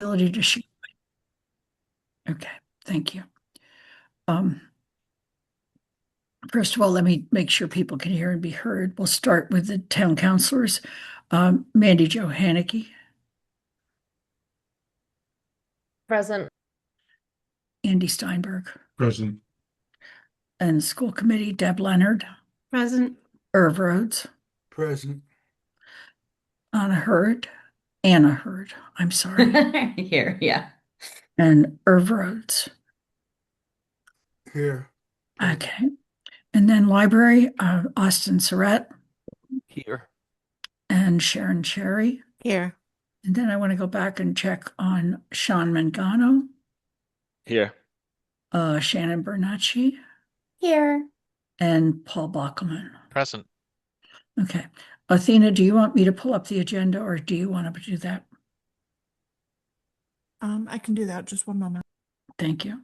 Ability to shoot. Okay, thank you. Um, First of all, let me make sure people can hear and be heard. We'll start with the town councilors. Mandy Jo Hannicky, Present. Andy Steinberg, Present. and school committee, Deb Leonard, Present. Irv Rhodes, Present. Anna Hurd, I'm sorry, Here, yeah. and Irv Rhodes. Here. Present. Okay. And then library, Austin Surratt Here. and Sharon Cherry. Here. And then I want to go back and check on Sean Mangano, Here. Shannon Bernacci, Here. and Paul Bockelman. Present. Okay. Athena, do you want me to pull up the agenda or do you want to do that? I can do that. Just one moment. Thank you.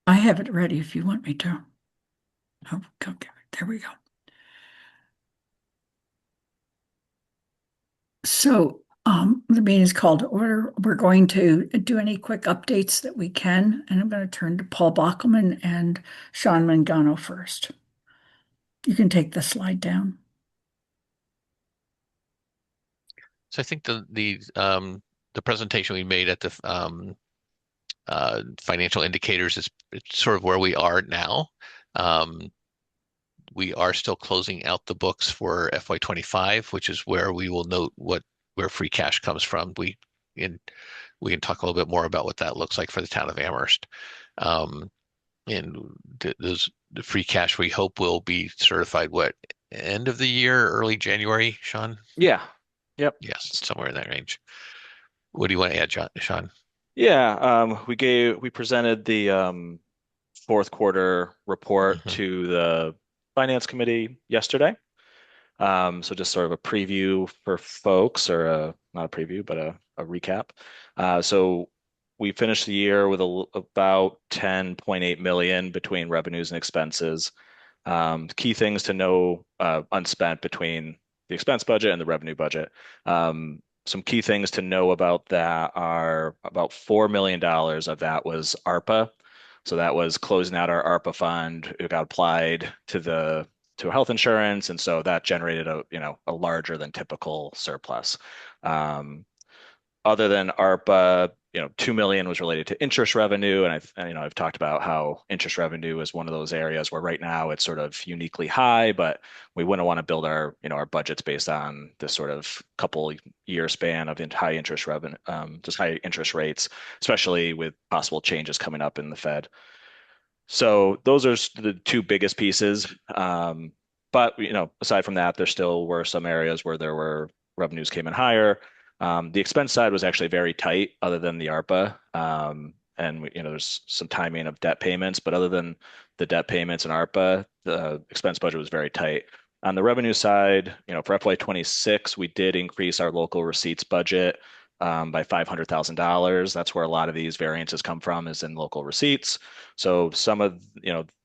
I have it ready if you want me to. Oh, okay, there we go. So the meeting is called to order. We're going to do any quick updates that we can, and I'm going to turn to Paul Bockelman and Sean Mangano first. You can take the slide down. So I think the presentation we made at the financial indicators is it's sort of where we are now. We are still closing out the books for FY25, which is where we will note where free cash comes from. And we can talk a little bit more about what that looks like for the town of Amherst. And the free cash we hope will be certified end of the year, early January, Sean? Yeah. Yep. Yes, somewhere in that range. What do you want to add, Sean? Yeah. We presented the fourth quarter report Mhm. to the finance committee yesterday. So just sort of a preview for folks, or not a preview, but a recap. So we finished the year with about 10.8 million between revenues and expenses. Key things to know, unspent between the expense budget and the revenue budget. Some key things to know about that are about $4 million of that was ARPA. So that was closing out our ARPA fund. It got applied to health insurance, and so that generated a larger than typical surplus. Other than ARPA, 2 million was related to interest revenue. And I've talked about how interest revenue is one of those areas where right now it's sort of uniquely high, but we wouldn't want to build our budgets based on this sort of couple year span of high interest revenue, just high interest rates, especially with possible changes coming up in the Fed. So those are the two biggest pieces. But aside from that, there still were some areas where there were revenues came in higher. The expense side was actually very tight, other than the ARPA. And there's some timing of debt payments, but other than the debt payments and ARPA, the expense budget was very tight. On the revenue side, for FY26, we did increase our local receipts budget by $500,000. That's where a lot of these variances come from, is in local receipts. So some of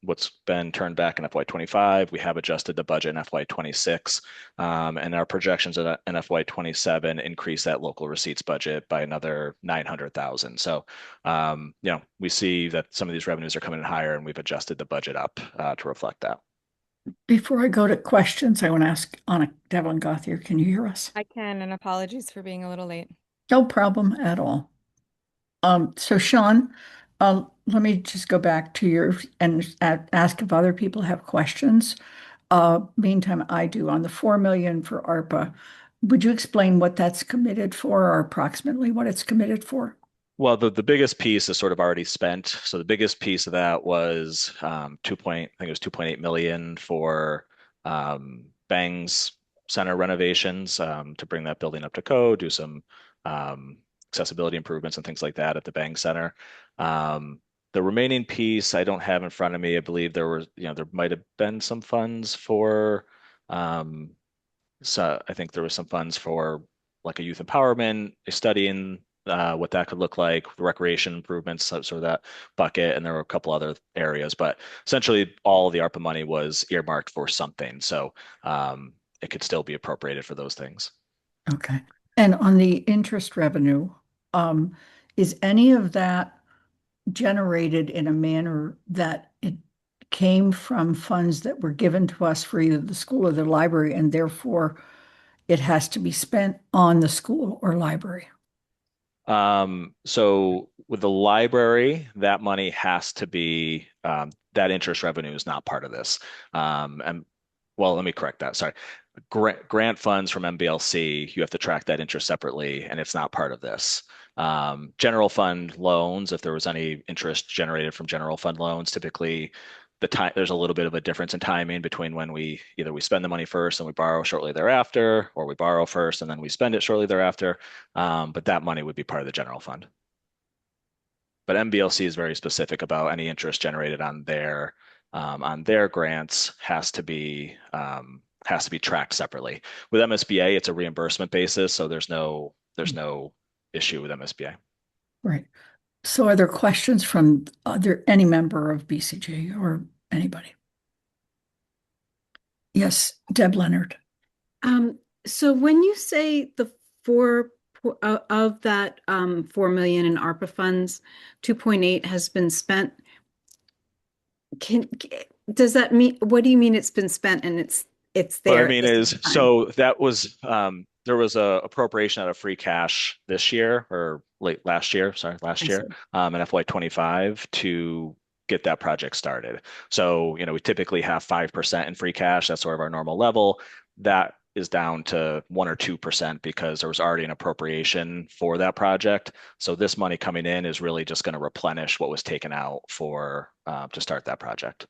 what's been turned back in FY25, we have adjusted the budget in FY26, and our projections in FY27 increase that local receipts budget by another 900,000. So we see that some of these revenues are coming in higher, and we've adjusted the budget up to reflect that. Before I go to questions, I want to ask Anna Devlin Gothier, can you hear us? I can, and apologies for being a little late. No problem at all. So Sean, let me just go back to ask if other people have questions. Meantime, I do on the 4 million for ARPA. Would you explain what that's committed for, or approximately what it's committed for? Well, the biggest piece is sort of already spent. So the biggest piece of that was I think it was 2.8 million for Bangs Center renovations, to bring that building up to code, do some accessibility improvements and things like that at the Bangs Center. The remaining piece I don't have in front of me. I believe there might have been some funds for so I think there was some funds for like a youth empowerment, a study in what that could look like, recreation improvements, sort of that bucket, and there were a couple other areas, but essentially all of the ARPA money was earmarked for something, so it could still be appropriated for those things. Okay. And on the interest revenue, is any of that generated in a manner that it came from funds that were given to us for either the school or the library, and therefore it has to be spent on the school or library? So with the library, that money has to be that interest revenue is not part of this. And well, let me correct that. Sorry. Grant funds from MBLC, you have to track that interest separately, and it's not part of this. General fund loans, if there was any interest generated from general fund loans, typically there's a little bit of a difference in timing between when we spend the money first and we borrow shortly thereafter, or we borrow first and then we spend it shortly thereafter. But that money would be part of the general fund. But MBLC is very specific about any interest generated on their grants has to be tracked separately. With MSBA, it's a reimbursement basis, so there's no issue with MSBA. Right. So are there questions from any member of BCG or anybody? Yes, Deb Leonard. So when you say the of that 4 million in ARPA funds, 2.8 has been spent. Does that mean, what do you mean it's been spent and it's there? What I mean is, so that was there was a appropriation out of free cash this year or last year in FY25 to get that project started. So, we typically have 5% in free cash. That's sort of our normal level. That is down to 1 or 2% because there was already an appropriation for that project. So this money coming in is really just going to replenish what was taken out for to start that project.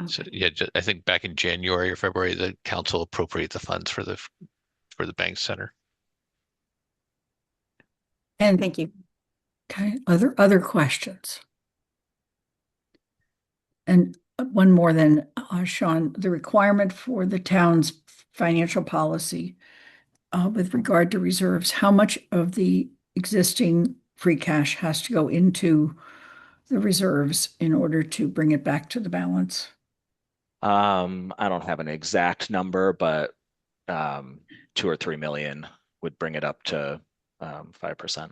So yeah, I think back in January or February, the council appropriated the funds for the bank center. And Thank you. okay, other questions? And one more then, Sean, the requirement for the town's financial policy with regard to reserves, how much of the existing free cash has to go into the reserves in order to bring it back to the balance? I don't have an exact number, but 2 or 3 million would bring it up to 5%.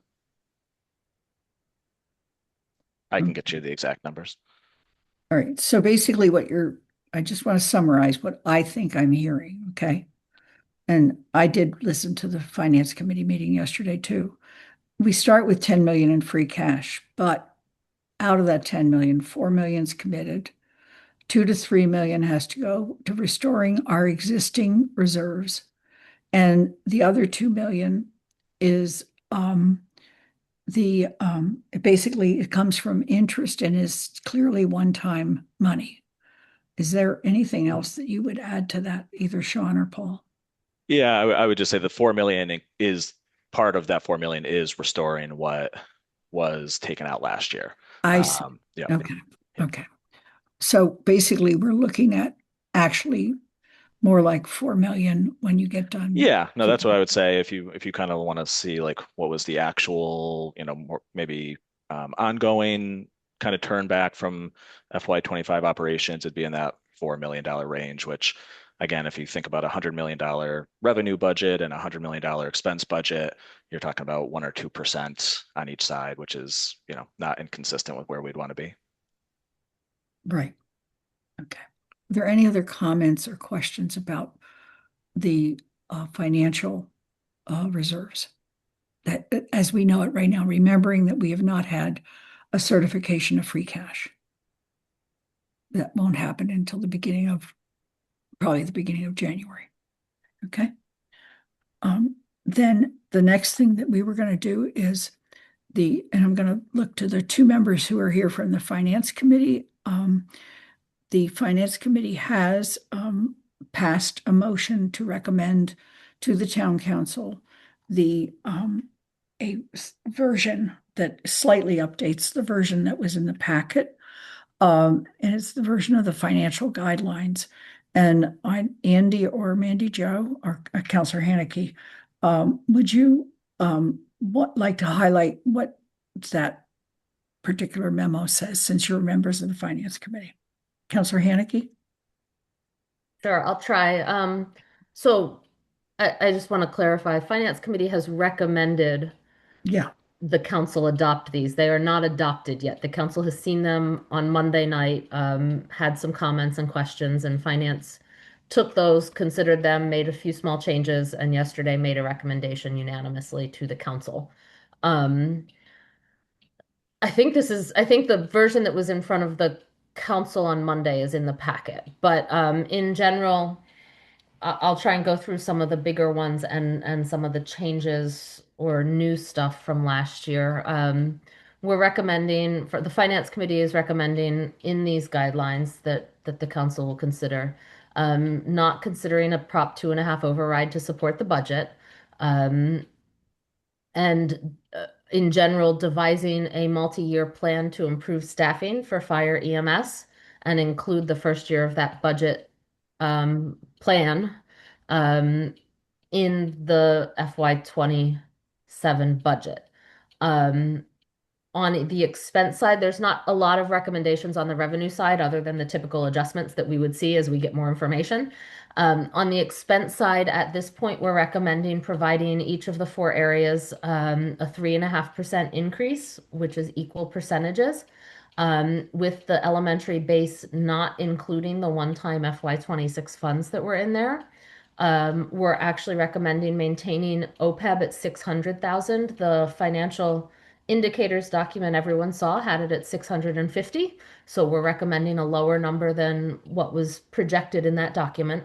I can get you the exact numbers. All right. So basically I just want to summarize what I think I'm hearing, okay? And I did listen to the finance committee meeting yesterday too. We start with 10 million in free cash, but out of that 10 million, 4 million's committed. 2 to 3 million has to go to restoring our existing reserves. And the other 2 million is basically it comes from interest and is clearly one-time money. Is there anything else that you would add to that, either Sean or Paul? Yeah, I would just say the 4 million is part of that 4 million is restoring what was taken out last year. I see. Yeah. Okay. So basically we're looking at actually more like 4 million when you get done. Yeah, no, that's what I would say. If you kind of want to see like what was the actual, more maybe ongoing kind of turn back from FY25 operations, it'd be in that $4 million range, which again, if you think about $100 million revenue budget and $100 million expense budget, you're talking about 1 or 2% on each side, which is, not inconsistent with where we'd want to be. Right. Okay. Are there any other comments or questions about the financial reserves that, as we know it right now, remembering that we have not had a certification of free cash? That won't happen until probably the beginning of January. Okay. Then the next thing that we were going to do is and I'm going to look to the 2 members who are here from the finance committee. The finance committee has passed a motion to recommend to the town council a version that slightly updates the version that was in the packet. And it's the version of the financial guidelines. And Andy or Mandy Jo or Councilor Haneke, would you like to highlight what that particular memo says, since you're members of the Finance Committee. Counselor Haneke? Sure, I'll try. So I just want to clarify, Finance Committee has recommended Yeah, the council adopt these. They are not adopted yet. The council has seen them on Monday night, had some comments and questions, and Finance took those, considered them, made a few small changes, and yesterday made a recommendation unanimously to the council. I think the version that was in front of the council on Monday is in the packet, but in general, I'll try and go through some of the bigger ones and some of the changes or new stuff from last year. We're recommending for the Finance Committee is recommending in these guidelines that the council will consider not considering a Prop 2.5 override to support the budget. And in general, devising a multi-year plan to improve staffing for fire EMS and include the first year of that budget plan in the FY27 budget. On the expense side, there's not a lot of recommendations on the revenue side other than the typical adjustments that we would see as we get more information. On the expense side, at this point, we're recommending providing each of the four areas a 3.5% increase, which is equal percentages, with the elementary base not including the one-time FY26 funds that were in there. We're actually recommending maintaining OPEB at 600,000. The financial indicators document everyone saw had it at 650. So we're recommending a lower number than what was projected in that document.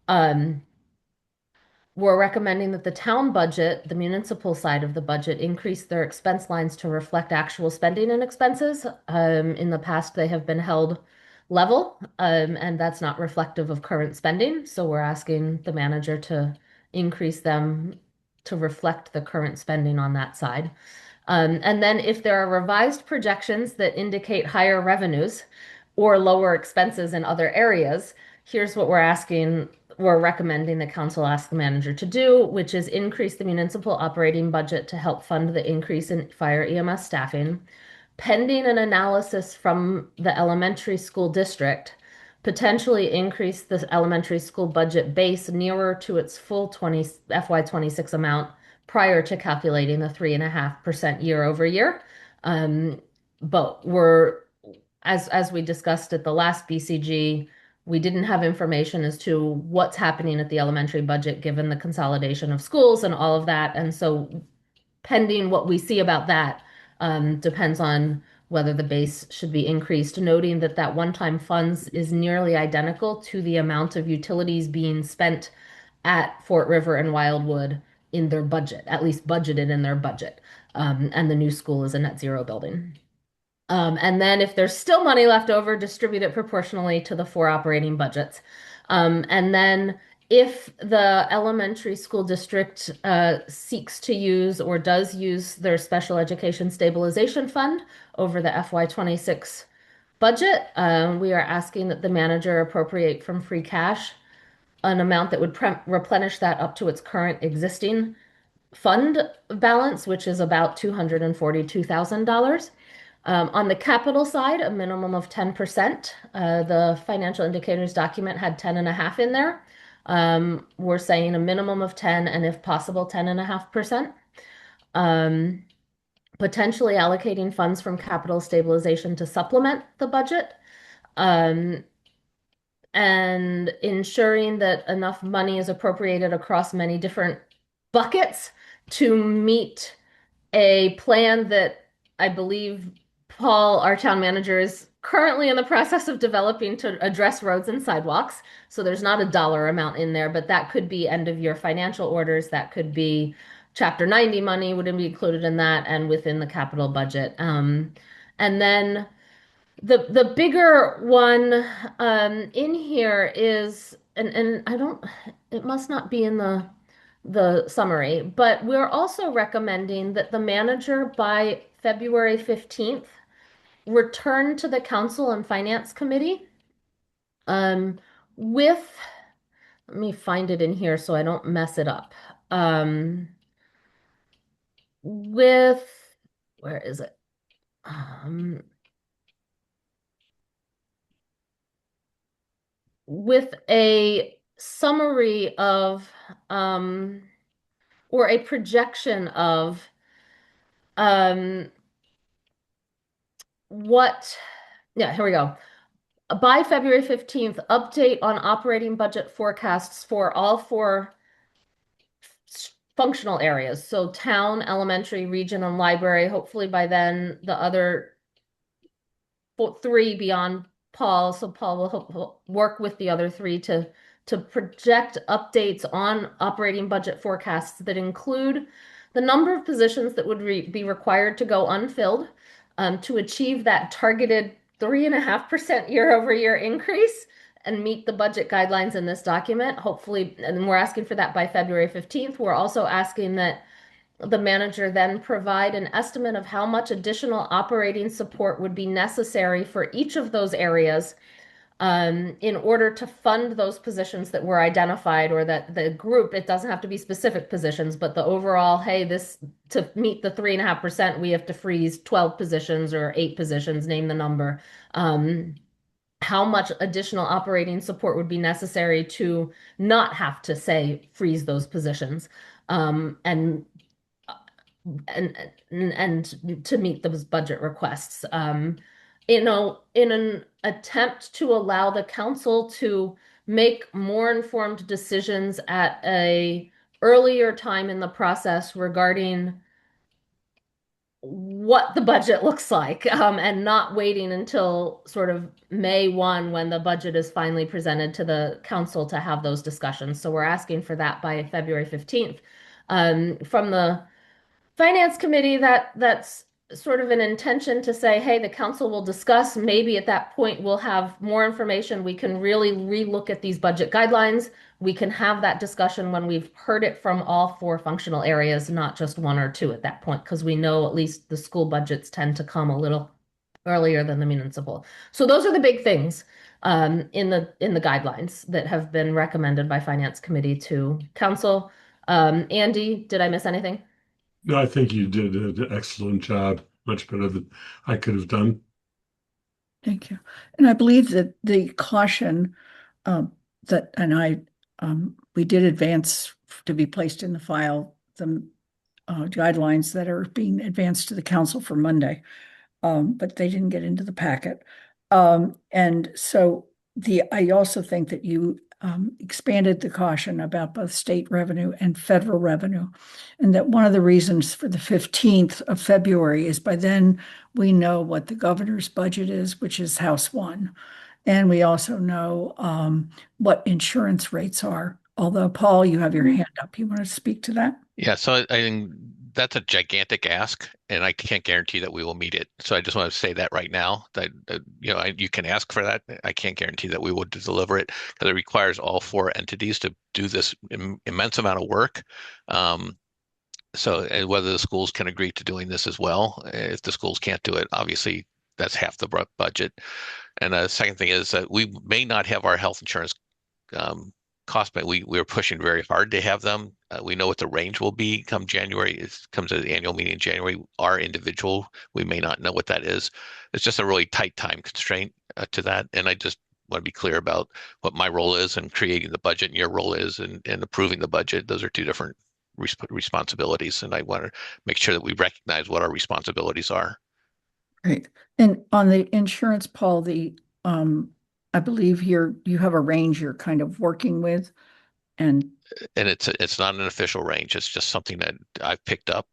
We're recommending that the town budget, the municipal side of the budget, increase their expense lines to reflect actual spending and expenses. In the past, they have been held level, and that's not reflective of current spending. So we're asking the manager to increase them to reflect the current spending on that side. And then if there are revised projections that indicate higher revenues or lower expenses in other areas, here's what we're recommending the council ask the manager to do, which is increase the municipal operating budget to help fund the increase in fire EMS staffing, pending an analysis from the elementary school district, potentially increase the elementary school budget base nearer to its full FY26 amount prior to calculating the 3.5% year over year. But as we discussed at the last BCG, we didn't have information as to what's happening at the elementary budget given the consolidation of schools and all of that. And so pending what we see about that depends on whether the base should be increased, noting that that one-time funds is nearly identical to the amount of utilities being spent at Fort River and Wildwood in their budget, at least budgeted in their budget. And the new school is a net zero building. And then if there's still money left over, distribute it proportionally to the four operating budgets. And then if the elementary school district seeks to use or does use their special education stabilization fund over the FY26 budget, we are asking that the manager appropriate from free cash an amount that would replenish that up to its current existing fund balance, which is about $242,000. On the capital side, a minimum of 10%. The financial indicators document had 10.5 in there. We're saying a minimum of 10 and if possible, 10.5%. Potentially allocating funds from capital stabilization to supplement the budget. And ensuring that enough money is appropriated across many different buckets to meet a plan that I believe Paul, our town manager, is currently in the process of developing to address roads and sidewalks. So there's not a dollar amount in there, but that could be end of year financial orders. That could be Chapter 90 money would be included in that and within the capital budget. And then the bigger one in here is, and I don't, it must not be in the summary, but we're also recommending that the manager by February 15th return to the Council and Finance Committee with, let me find it in here so I don't mess it up. with, where is it? Um, with a summary of, or a projection of, um, here we go. By February 15th, update on operating budget forecasts for all four functional areas. So town, elementary, region, and library. Hopefully by then the other three beyond Paul. So Paul will work with the other three to project updates on operating budget forecasts that include the number of positions that would be required to go unfilled to achieve that targeted 3.5% year-over-year increase and meet the budget guidelines in this document. Hopefully, and we're asking for that by February 15th. We're also asking that the manager then provide an estimate of how much additional operating support would be necessary for each of those areas in order to fund those positions that were identified, or that the group, it doesn't have to be specific positions, but the overall, hey, this, to meet the 3.5%, we have to freeze 12 positions or 8 positions, name the number. How much additional operating support would be necessary to not have to say freeze those positions, and to meet those budget requests. In an attempt to allow the council to make more informed decisions at a earlier time in the process regarding what the budget looks like, and not waiting until sort of May 1 when the budget is finally presented to the council to have those discussions. So we're asking for that by February 15th. From the Finance Committee, that's sort of an intention to say, hey, the council will discuss. Maybe at that point we'll have more information. We can really relook at these budget guidelines. We can have that discussion when we've heard it from all four functional areas, not just one or two at that point, because we know at least the school budgets tend to come a little earlier than the municipal. So those are the big things in the guidelines that have been recommended by Finance Committee to council. Andy, did I miss anything? No, I think you did an excellent job, much better than I could have done. Thank you. And I believe that the caution we did advance to be placed in the file, the guidelines that are being advanced to the council for Monday, but they didn't get into the packet. And so I also think that you expanded the caution about both state revenue and federal revenue, and that one of the reasons for the 15th of February is by then we know what the governor's budget is, which is House 1. And we also know what insurance rates are. Although, Paul, you have your hand up. You want to speak to that? Yeah, so I think that's a gigantic ask, and I can't guarantee that we will meet it. So I just want to say that right now, that you can ask for that. I can't guarantee that we will deliver it, because it requires all four entities to do this immense amount of work. So whether the schools can agree to doing this as well. If the schools can't do it, obviously that's half the budget. And the second thing is that we may not have our health insurance cost, but we're pushing very hard to have them. We know what the range will be come January. It comes to the annual meeting in January. Our individual, we may not know what that is. It's just a really tight time constraint to that. And I just want to be clear about what my role is in creating the budget and your role is in approving the budget. Those are two different responsibilities. And I want to make sure that we recognize what our responsibilities are. Great. And on the insurance, Paul, I believe you have a range you're kind of working with, and it's not an official range. It's just something that I've picked up.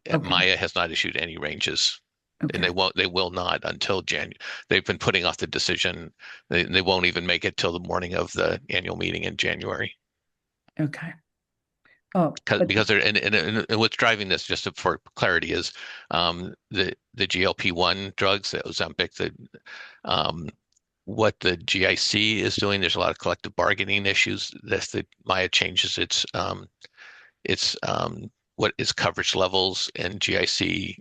Okay. Maya has not issued any ranges, okay. and they will not until January. They've been putting off the decision. They won't even make it till the morning of the annual meeting in January. Okay. Oh, Because they're and what's driving this, just for clarity, is the GLP-1 drugs, the Ozempic, what the GIC is doing. There's a lot of collective bargaining issues. Maya changes its what is coverage levels, and GIC.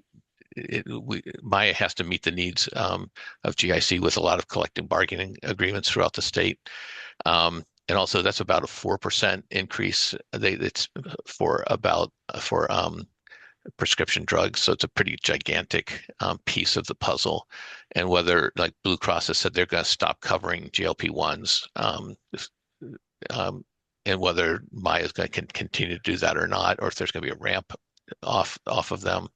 Maya has to meet the needs of GIC with a lot of collective bargaining agreements throughout the state. And also that's about a 4% increase. It's for prescription drugs. So it's a pretty gigantic piece of the puzzle. And whether, like Blue Cross has said, they're going to stop covering GLP-1s, and whether Maya is going to continue to do that or not, or if there's going to be a ramp off of them.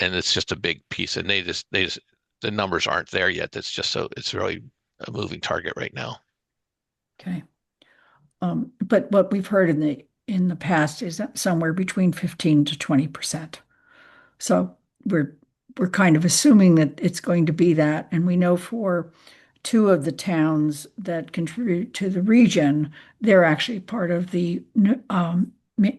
And it's just a big piece. And the numbers aren't there yet. That's just so it's really a moving target right now. Okay. But what we've heard in the past is that somewhere between 15 to 20%. So we're kind of assuming that it's going to be that. And we know for two of the towns that contribute to the region, they're actually part of the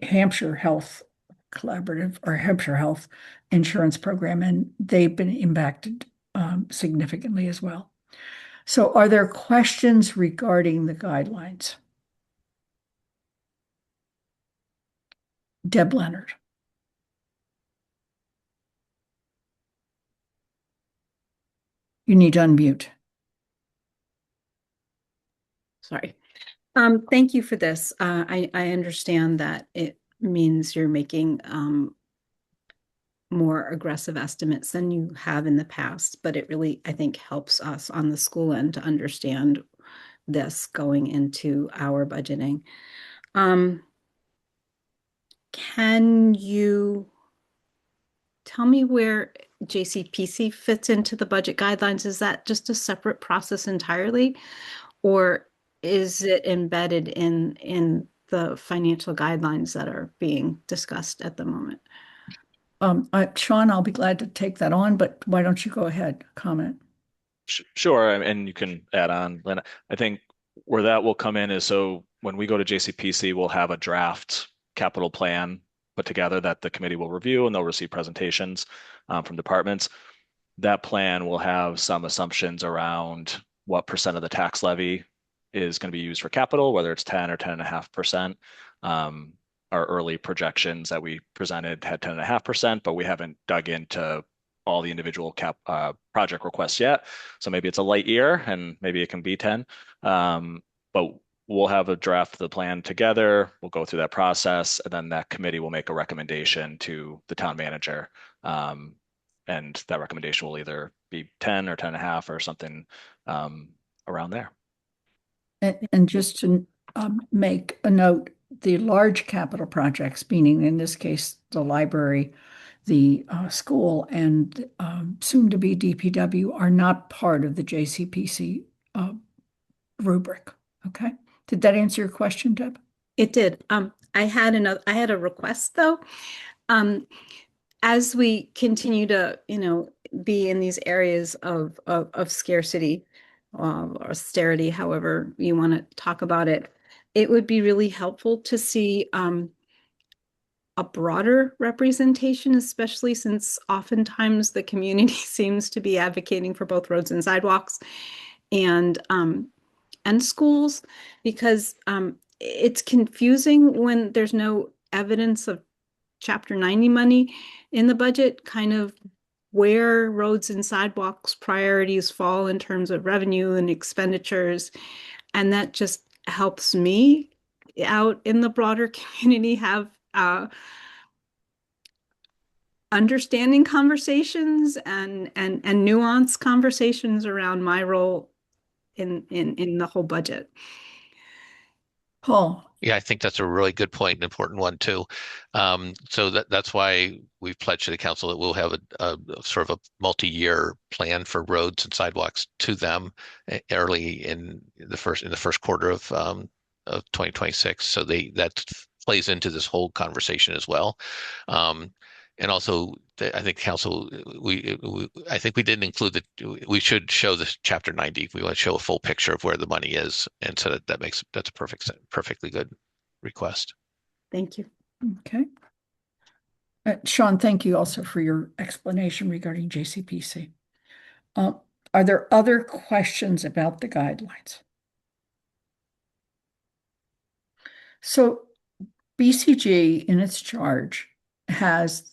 Hampshire Health Collaborative or Hampshire Health Insurance Program, and they've been impacted significantly as well. So are there questions regarding the guidelines? Deb Leonard. You need to unmute. Sorry. Thank you for this. I understand that it means you're making more aggressive estimates than you have in the past, but it really, I think, helps us on the school end to understand this going into our budgeting. Can you tell me where JCPC fits into the budget guidelines? Is that just a separate process entirely, or is it embedded in the financial guidelines that are being discussed at the moment? Sean, I'll be glad to take that on, but why don't you go ahead, comment? Sure, and you can add on, Lynn. I think where that will come in is, so when we go to JCPC, we'll have a draft capital plan put together that the committee will review, and they'll receive presentations from departments. That plan will have some assumptions around what percent of the tax levy is going to be used for capital, whether it's 10 or 10.5%. Our early projections that we presented had 10.5%, but we haven't dug into all the individual project requests yet. So maybe it's a light year and maybe it can be 10. But we'll have a draft of the plan together. We'll go through that process, and then that committee will make a recommendation to the town manager. And that recommendation will either be 10 or 10.5 or something around there. And just to make a note, the large capital projects, meaning in this case, the library, the school, and soon to be DPW, are not part of the JCPC rubric. Okay. Did that answer your question, Deb? It did. I had a request though. As we continue to, be in these areas of scarcity, or austerity, however you want to talk about it, it would be really helpful to see a broader representation, especially since oftentimes the community seems to be advocating for both roads and sidewalks and schools, because it's confusing when there's no evidence of Chapter 90 money in the budget, kind of where roads and sidewalks priorities fall in terms of revenue and expenditures. And that just helps me out in the broader community have understanding conversations and nuanced conversations around my role in the whole budget. Paul. Yeah, I think that's a really good point, an important one too. So that's why we've pledged to the council that we'll have a sort of a multi-year plan for roads and sidewalks to them early in the first quarter of 2026. So that plays into this whole conversation as well. And also, I think council, I think we didn't include that. We should show the Chapter 90. We want to show a full picture of where the money is, and so that's a perfectly good request. Thank you. Okay. Sean, thank you also for your explanation regarding JCPC. Are there other questions about the guidelines? So BCG in its charge has,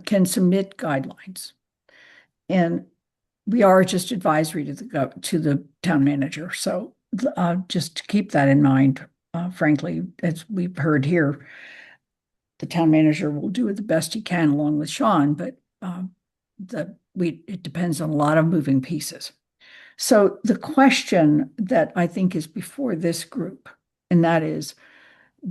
can submit guidelines, and we are just advisory to the town manager. So just to keep that in mind, frankly, as we've heard here, the town manager will do the best he can along with Sean, but it depends on a lot of moving pieces. So the question that I think is before this group, and that is,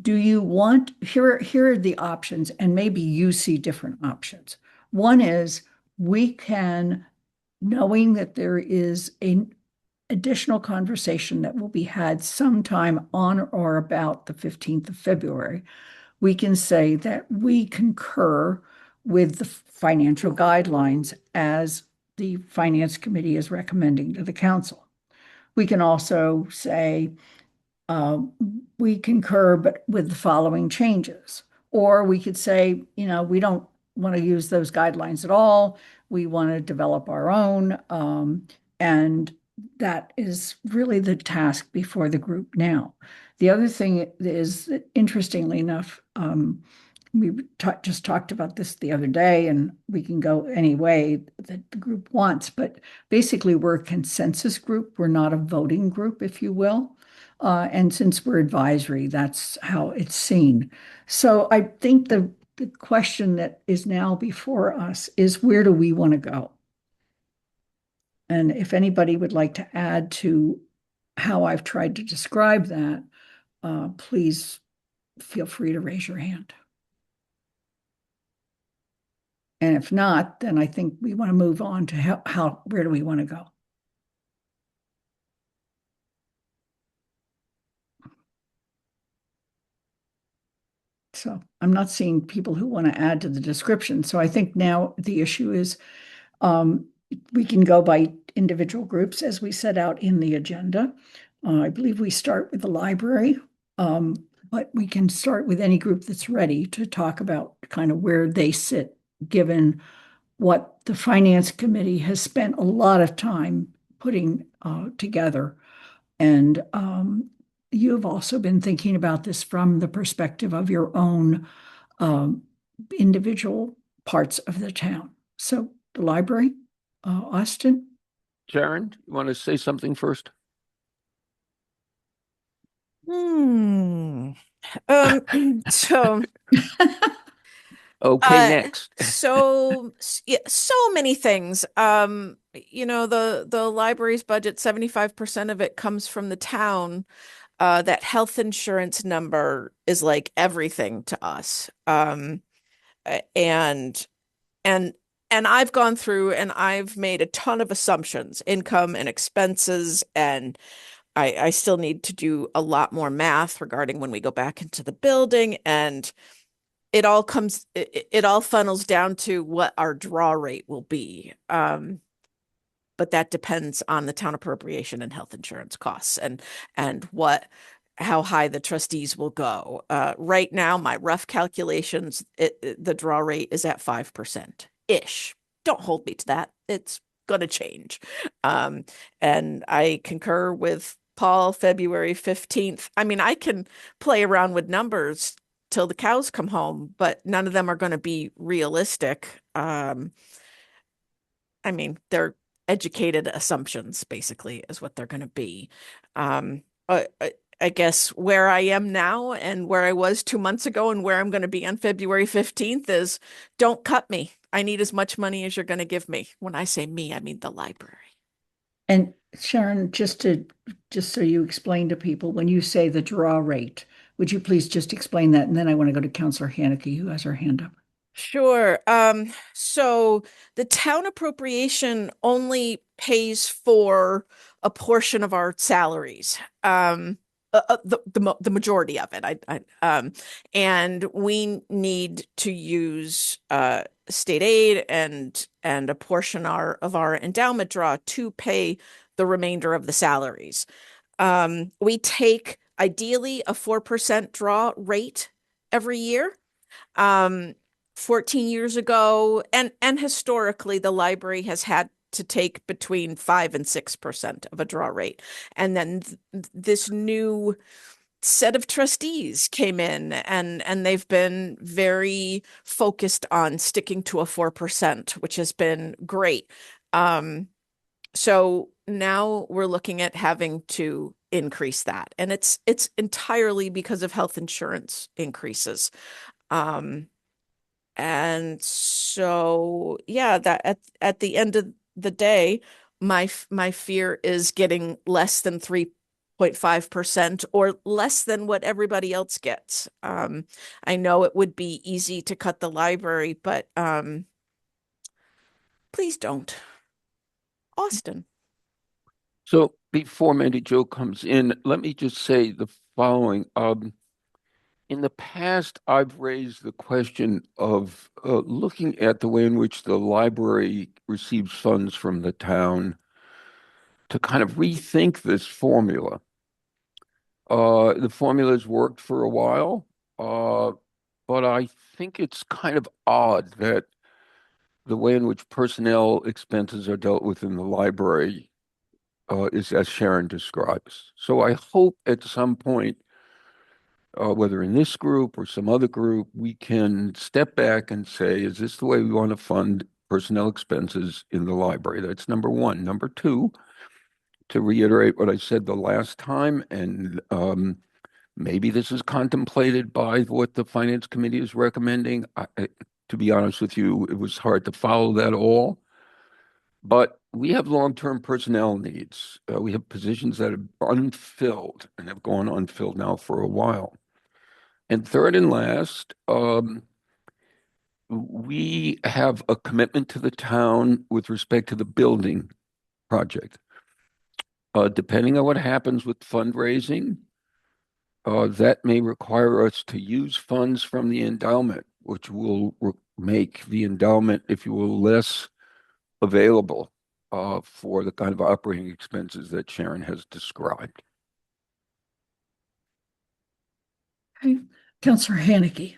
do you want, here are the options, and maybe you see different options. One is we can, knowing that there is an additional conversation that will be had sometime on or about the 15th of February, we can say that we concur with the financial guidelines as the Finance Committee is recommending to the council. We can also say we concur, but with the following changes. Or we could say, we don't want to use those guidelines at all. We want to develop our own. And that is really the task before the group now. The other thing is that, interestingly enough, we just talked about this the other day, and we can go any way that the group wants, but basically we're a consensus group. We're not a voting group, if you will. And since we're advisory, that's how it's seen. So I think the question that is now before us is, where do we want to go? And if anybody would like to add to how I've tried to describe that, please feel free to raise your hand. And if not, then I think we want to move on to where do we want to go? So I'm not seeing people who want to add to the description. So I think now the issue is we can go by individual groups as we set out in the agenda. I believe we start with the library, but we can start with any group that's ready to talk about kind of where they sit, given what the Finance Committee has spent a lot of time putting together. And you have also been thinking about this from the perspective of your own individual parts of the town. So the library, Austin? Sharon, you want to say something first? So Okay, next. so many things. The library's budget, 75% of it comes from the town. That health insurance number is like everything to us. And I've gone through and I've made a ton of assumptions, income and expenses, and I still need to do a lot more math regarding when we go back into the building, and it all funnels down to what our draw rate will be. But that depends on the town appropriation and health insurance costs and how high the trustees will go. Right now, my rough calculations, the draw rate is at 5%-ish. Don't hold me to that. It's going to change. And I concur with Paul, February 15th. I mean, I can play around with numbers till the cows come home, but none of them are going to be realistic. I mean, they're educated assumptions, basically, is what they're going to be. I guess where I am now and where I was 2 months ago and where I'm going to be on February 15th is, don't cut me. I need as much money as you're going to give me. When I say me, I mean the library. And Sharon, just so you explain to people, when you say the draw rate, would you please just explain that? And then I want to go to Councilor Haneke, who has her hand up. Sure. So the town appropriation only pays for a portion of our salaries. The majority of it. And we need to use state aid and a portion of our endowment draw to pay the remainder of the salaries. We take ideally a 4% draw rate every year. 14 years ago, and historically, the library has had to take between 5 and 6% of a draw rate. And then this new set of trustees came in, and they've been very focused on sticking to a 4%, which has been great. So now we're looking at having to increase that, and it's entirely because of health insurance increases. And so, yeah, that at the end of the day, my fear is getting less than 3.5% or less than what everybody else gets. I know it would be easy to cut the library, but please don't. Austin. So before Mary Jo comes in, let me just say the following. In the past, I've raised the question of looking at the way in which the library receives funds from the town to kind of rethink this formula. The formula has worked for a while, but I think it's kind of odd that the way in which personnel expenses are dealt with in the library is as Sharon describes. So I hope at some point, whether in this group or some other group, we can step back and say, is this the way we want to fund personnel expenses in the library? That's number one. Number two, to reiterate what I said the last time, and maybe this is contemplated by what the Finance Committee is recommending. To be honest with you, it was hard to follow that all. But we have long-term personnel needs. We have positions that are unfilled and have gone unfilled now for a while. And third and last, we have a commitment to the town with respect to the building project. Depending on what happens with fundraising, that may require us to use funds from the endowment, which will make the endowment, if you will, less available for the kind of operating expenses that Sharon has described. Okay. Councillor Haneke.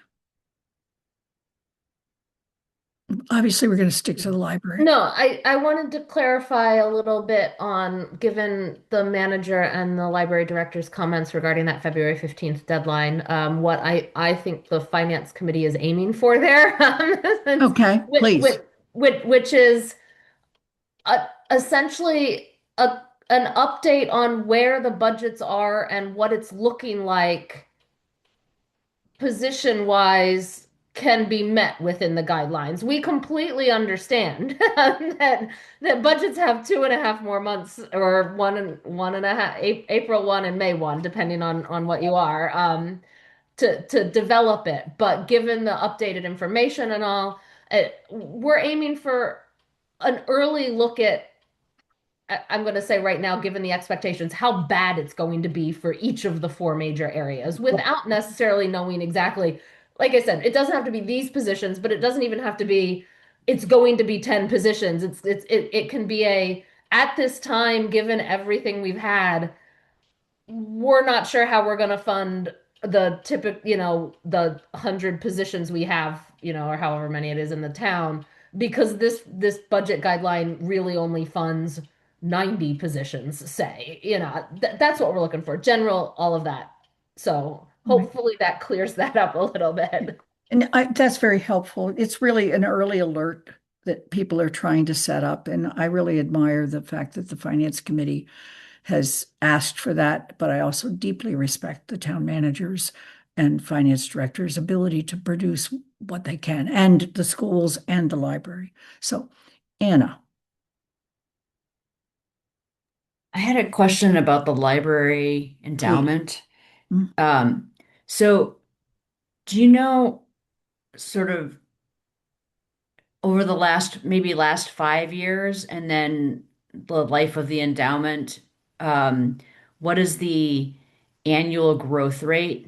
Obviously, we're going to stick to the library. No, I wanted to clarify a little bit on, given the manager and the library director's comments regarding that February 15th deadline, what I think the finance committee is aiming for there. Okay, please. Which is essentially an update on where the budgets are and what it's looking like position wise can be met within the guidelines. We completely understand that budgets have 2.5 more months, or one and a half, April 1 and May 1, depending on what you are, to develop it. But given the updated information and all, we're aiming for an early look at, I'm going to say right now, given the expectations, how bad it's going to be for each of the four major areas without necessarily knowing exactly. Like I said, it doesn't have to be these positions, but it doesn't even have to be, it's going to be 10 positions. It can be at this time, given everything we've had, we're not sure how we're going to fund the the 100 positions we have, or however many it is in the town, because this budget guideline really only funds 90 positions, say. That's what we're looking for. General, all of that. So hopefully that clears that up a little bit. And that's very helpful. It's really an early alert that people are trying to set up. And I really admire the fact that the Finance Committee has asked for that, but I also deeply respect the town managers and finance directors' ability to produce what they can, and the schools and the library. So, Anna. I had a question about the library endowment. Mhm. So do you know, sort of over the last 5 years, and then the life of the endowment, what is the annual growth rate?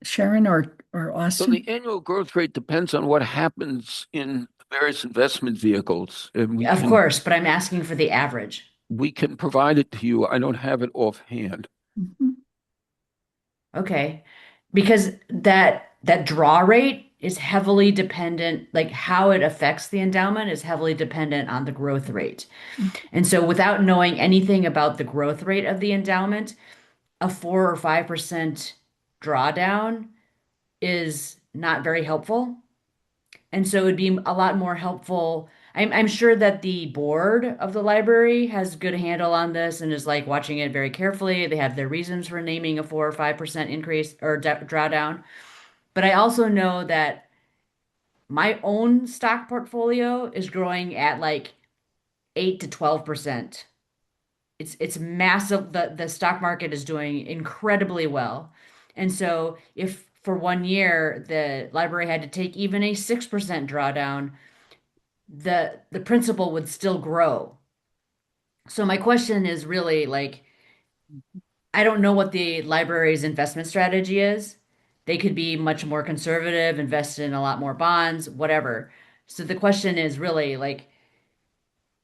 Sharon or So Austin? the annual growth rate depends on what happens in various investment vehicles, and Of course, but I'm asking for the average. we can provide it to you. I don't have it offhand. Mhm. Okay. Because that draw rate is heavily dependent, like how it affects the endowment is heavily dependent on the growth rate. And so without knowing anything about the growth rate of the endowment, a 4 or 5% drawdown is not very helpful. And so it'd be a lot more helpful. I'm sure that the board of the library has good handle on this and is like watching it very carefully. They have their reasons for naming a 4 or 5% increase or drawdown. But I also know that my own stock portfolio is growing at like 8 to 12%. It's massive. The stock market is doing incredibly well. And so if for 1 year the library had to take even a 6% drawdown, the principal would still grow. So my question is really like, I don't know what the library's investment strategy is. They could be much more conservative, invest in a lot more bonds, whatever. So the question is really like,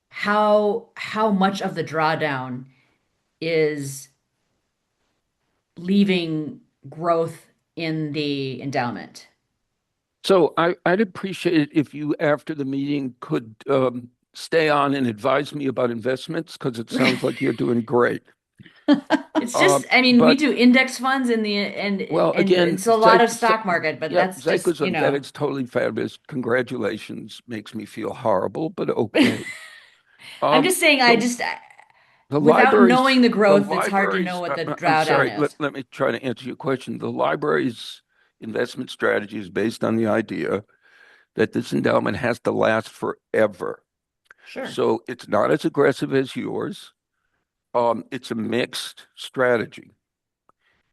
how much of the drawdown is leaving growth in the endowment? So I'd appreciate it if you, after the meeting, could stay on and advise me about investments, because it sounds like you're doing great. It's just, I mean, we But do index funds well, and again, it's a lot of stock market, but yeah, that's just, you Zyko's know. It's totally fabulous. Congratulations. Makes me feel horrible, but okay. I'm just saying, So the without knowing the the growth, it's hard to know libraries, what the I'm sorry, drawdown is. let me try to answer your question. The library's investment strategy is based on the idea that this endowment has to last forever. Sure. So it's not as aggressive as yours. It's a mixed strategy.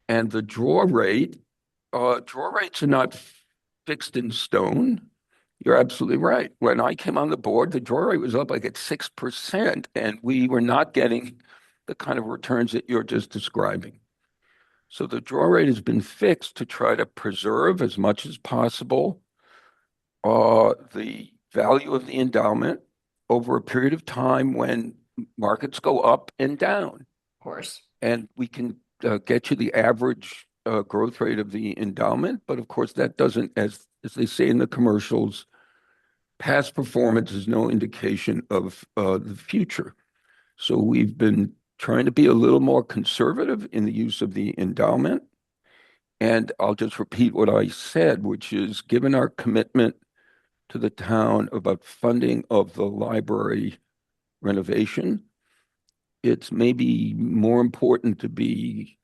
And the draw rates are not fixed in stone. You're absolutely right. When I came on the board, the draw rate was up like at 6%, and we were not getting the kind of returns that you're just describing. So the draw rate has been fixed to try to preserve as much as possible the value of the endowment over a period of time when markets go up and down. Of course. And we can get you the average growth rate of the endowment, but of course that doesn't, as they say in the commercials, past performance is no indication of the future. So we've been trying to be a little more conservative in the use of the endowment. And I'll just repeat what I said, which is, given our commitment to the town about funding of the library renovation, it's maybe more important to be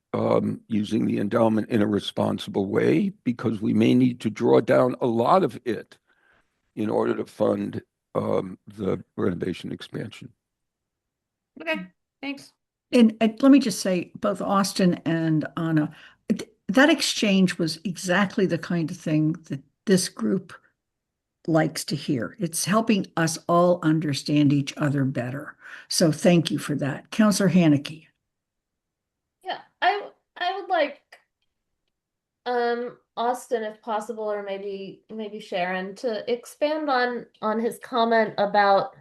using the endowment in a responsible way, because we may need to draw down a lot of it in order to fund the renovation expansion. Okay, thanks. And let me just say, both Austin and Anna, that exchange was exactly the kind of thing that this group likes to hear. It's helping us all understand each other better. So thank you for that. Counselor Haneke. Yeah, I would like Austin, if possible, or maybe Sharon, to expand on his comment about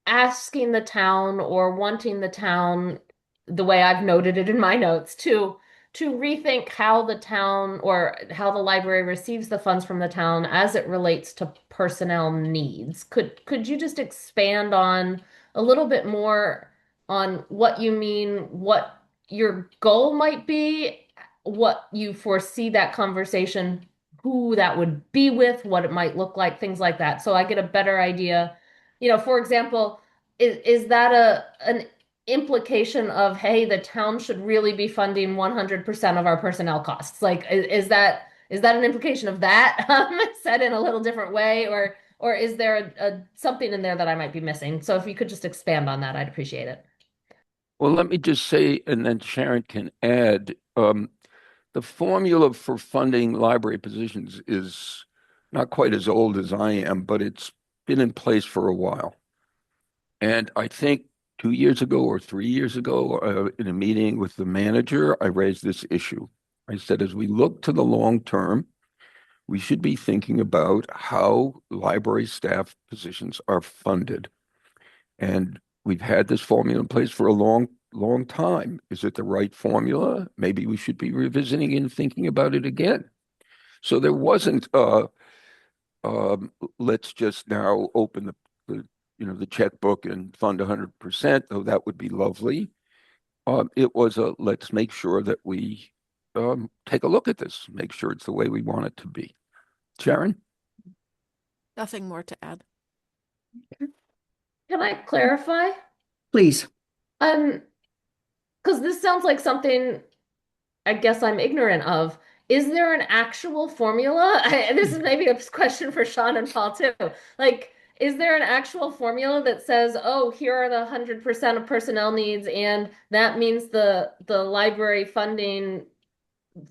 asking the town or wanting the town, the way I've noted it in my notes, to rethink how the town or how the library receives the funds from the town as it relates to personnel needs. Could you just expand on a little bit more on what you mean, what your goal might be, what you foresee that conversation, who that would be with, what it might look like, things like that, so I get a better idea. For example, is that an implication of, hey, the town should really be funding 100% of our personnel costs? Like, is that an implication of that, said in a little different way, or is there a something in there that I might be missing? So if you could just expand on that, I'd appreciate it. Well, let me just say, and then Sharon can add, the formula for funding library positions is not quite as old as I am, but it's been in place for a while. And I think 2 years ago or 3 years ago, in a meeting with the manager, I raised this issue. I said, as we look to the long term, we should be thinking about how library staff positions are funded. And we've had this formula in place for a long time. Is it the right formula? Maybe we should be revisiting and thinking about it again. So there wasn't let's just now open the checkbook and fund 100%, though that would be lovely. It was let's make sure that we take a look at this, make sure it's the way we want it to be. Sharon? Nothing more to add. Can I clarify? Please. Because this sounds like something I guess I'm ignorant of. Is there an actual formula? This is maybe a question for Sean and Paul too. Like, is there an actual formula that says, oh, here are the 100% of personnel needs, and that means the library funding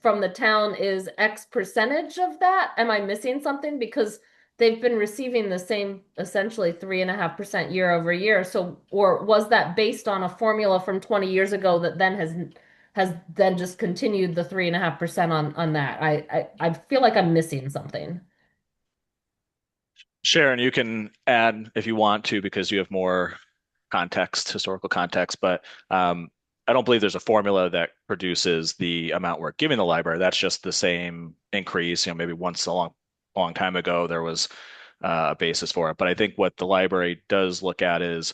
from the town is X percentage of that? Am I missing something? Because they've been receiving the same essentially 3.5% year over year. So, or was that based on a formula from 20 years ago that then has then just continued the 3.5% on that? I feel like I'm missing something. Sharon, you can add if you want to because you have more context, historical context, but I don't believe there's a formula that produces the amount we're giving the library. That's just the same increase. Maybe once a long time ago there was a basis for it. But I think what the library does look at is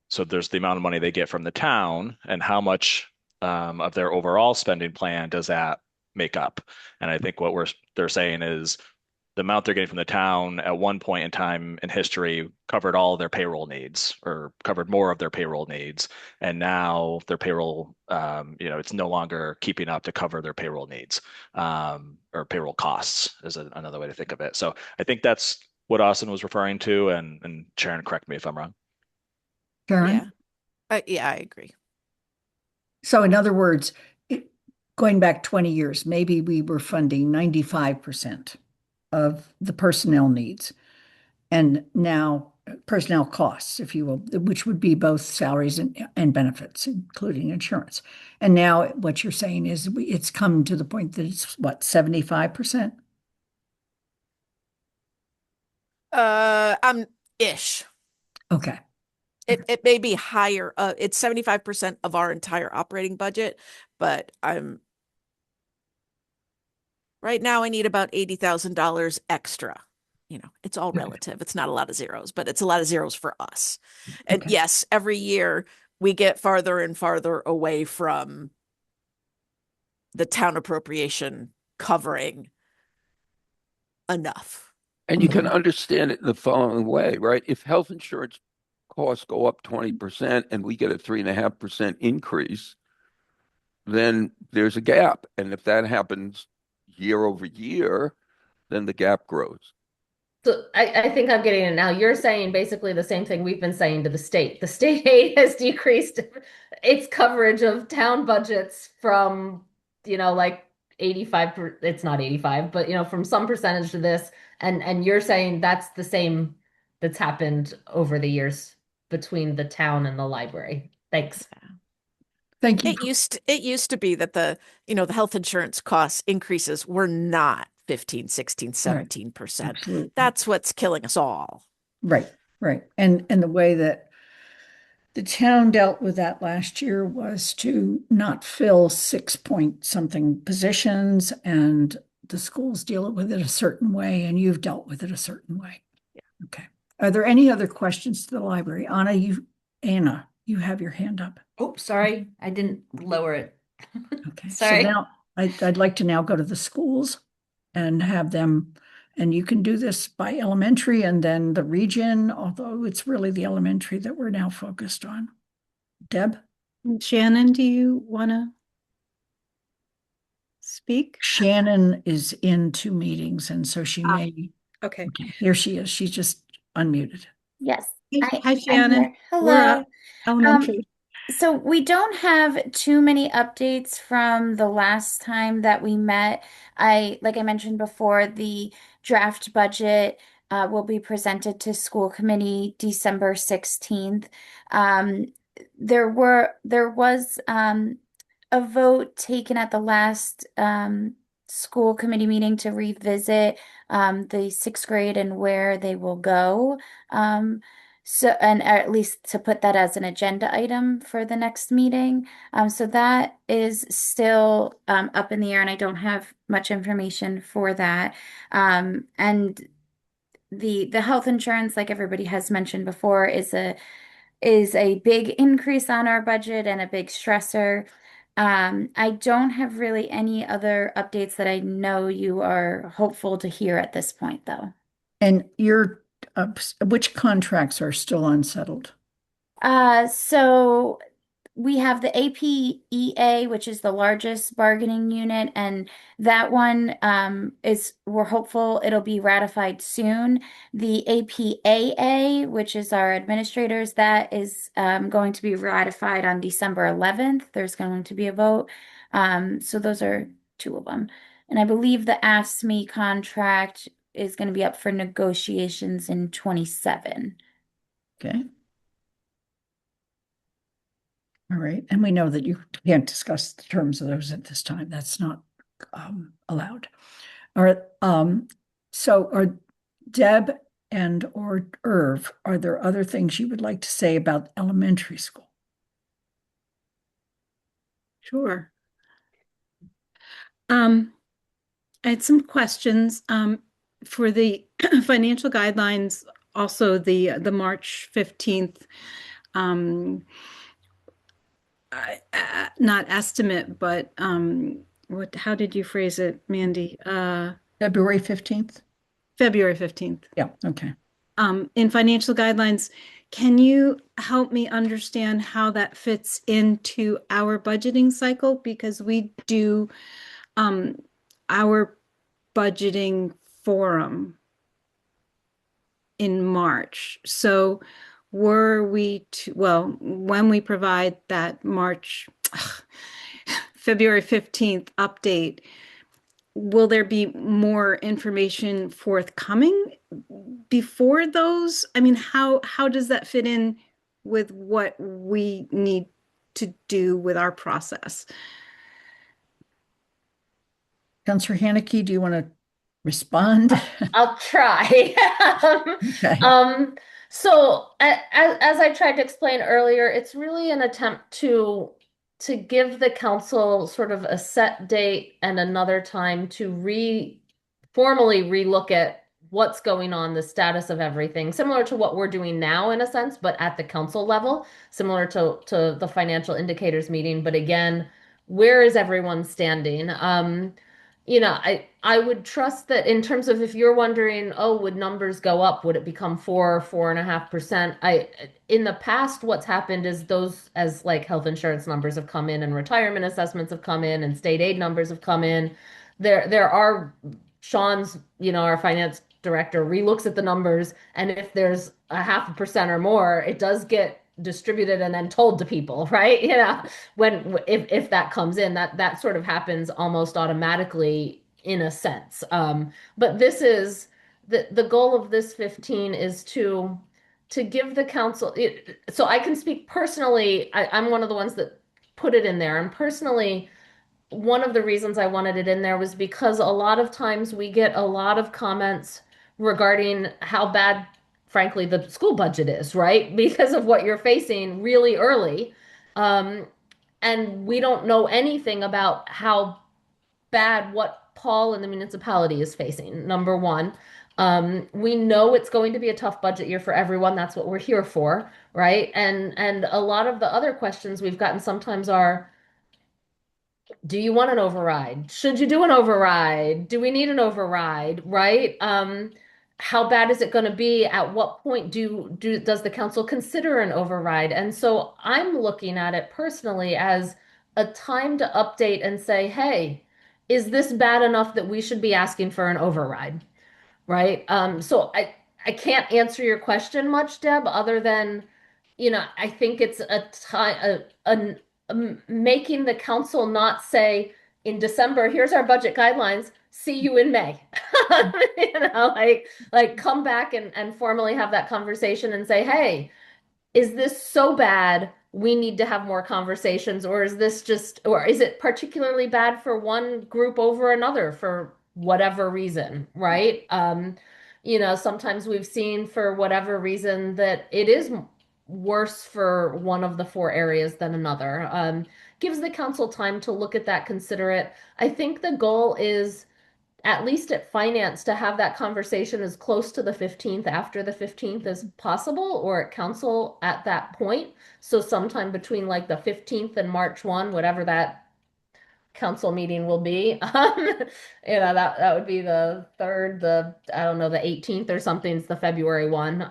so there's the amount of money they get from the town and how much of their overall spending plan does that make up. And I think what they're saying is the amount they're getting from the town at one point in time in history covered all of their payroll needs or covered more of their payroll needs. And now their payroll, it's no longer keeping up to cover their payroll needs or payroll costs is another way to think of it. So I think that's what Austin was referring to. And Sharon, correct me if I'm wrong. Sharon? Yeah, I agree. So in other words, going back 20 years, maybe we were funding 95% of the personnel needs. And now personnel costs, if you will, which would be both salaries and benefits, including insurance. And now what you're saying is it's come to the point that it's what, 75%? Ish. Okay. It may be higher. It's 75% of our entire operating budget, but right now I need about $80,000 extra. It's all relative. It's not a lot of zeros, but it's a lot of zeros for us. And Okay. yes, every year we get farther and farther away from the town appropriation covering enough. And you can understand it in the following way, right? If health insurance costs go up 20% and we get a 3.5% increase, then there's a gap. And if that happens year over year, then the gap grows. So I think I'm getting it now. You're saying basically the same thing we've been saying to the state. The state aid has decreased its coverage of town budgets from, like 85, it's not 85, but from some percentage to this. And you're saying that's the same that's happened over the years between the town and the library. Thanks. Thank you. It used to be that the health insurance costs increases were not 15, 16, 17%. Absolutely. That's what's killing us all. Right. And the way that the town dealt with that last year was to not fill 6 point something positions, and the schools deal with it a certain way, and you've dealt with it a certain way. Yeah. Okay. Are there any other questions to the library? Anna, you have your hand up. Oh, sorry, I didn't lower it. Okay. Sorry. So now I'd like to now go to the schools and have them, and you can do this by elementary and then the region, although it's really the elementary that we're now focused on. Deb? Shannon, do you want to speak? Shannon is in 2 meetings, and so she may. Okay. Here she is. She's just unmuted. Yes. Hi, I'm Shannon. here. We're Hello. up elementary. So we don't have too many updates from the last time that we met. Like I mentioned before, the draft budget will be presented to school committee December 16th. There was a vote taken at the last school committee meeting to revisit the 6th grade and where they will go. So, and at least to put that as an agenda item for the next meeting. So that is still up in the air, and I don't have much information for that. And the health insurance, like everybody has mentioned before, is a big increase on our budget and a big stressor. I don't have really any other updates that I know you are hopeful to hear at this point, though. And which contracts are still unsettled? So we have the APEA, which is the largest bargaining unit, and that one we're hopeful it'll be ratified soon. The APAA, which is our administrators, that is going to be ratified on December 11th. There's going to be a vote. So those are two of them. And I believe the AFSCME contract is going to be up for negotiations in 27. Okay. All right. And we know that you can't discuss the terms of those at this time. That's not allowed. All right. So are Deb and or Irv, are there other things you would like to say about elementary school? Sure. I had some questions for the financial guidelines, also the March 15th not estimate, but how did you phrase it, Mandy? February 15th? February 15th. Yeah, okay. In financial guidelines, can you help me understand how that fits into our budgeting cycle? Because we do our budgeting forum in March. So were we to, well, when we provide that February 15th update, will there be more information forthcoming before those? I mean, how does that fit in with what we need to do with our process? Councillor Haneke, do you want to respond? I'll try. Okay. So as I tried to explain earlier, it's really an attempt to give the council sort of a set date and another time to formally relook at what's going on, the status of everything, similar to what we're doing now in a sense, but at the council level, similar to the financial indicators meeting. But again, where is everyone standing? I would trust that in terms of if you're wondering, oh, would numbers go up? Would it become 4.5%? In the past, what's happened is those, as like health insurance numbers have come in and retirement assessments have come in and state aid numbers have come in. There are Sean's, our finance director relooks at the numbers, and if there's 0.5% or more, it does get distributed and then told to people, right? If that comes in, that sort of happens almost automatically in a sense. But this is the goal of this 15 is to give the council so I can speak personally. I'm one of the ones that put it in there, and personally, one of the reasons I wanted it in there was because a lot of times we get a lot of comments regarding how bad, frankly, the school budget is, right? Because of what you're facing really early. And we don't know anything about how bad what Paul and the municipality is facing, number one. We know it's going to be a tough budget year for everyone. That's what we're here for, right? And a lot of the other questions we've gotten sometimes are, do you want an override? Should you do an override? Do we need an override? Right? How bad is it going to be? At what point does the council consider an override? And so I'm looking at it personally as a time to update and say, hey, is this bad enough that we should be asking for an override? Right? So I can't answer your question much, Deb, other than, I think it's a time, making the council not say in December, here's our budget guidelines, see you in May. Like come back and formally have that conversation and say, hey, is this so bad we need to have more conversations, or is it particularly bad for one group over another for whatever reason, right? Sometimes we've seen for whatever reason that it is worse for one of the four areas than another. Gives the council time to look at that, consider it. I think the goal is, at least at finance, to have that conversation as close to the 15th, after the 15th as possible, or at council at that point. So sometime between like the 15th and March 1, whatever that council meeting will be. That would be the third, I don't know, the 18th or something is the February one.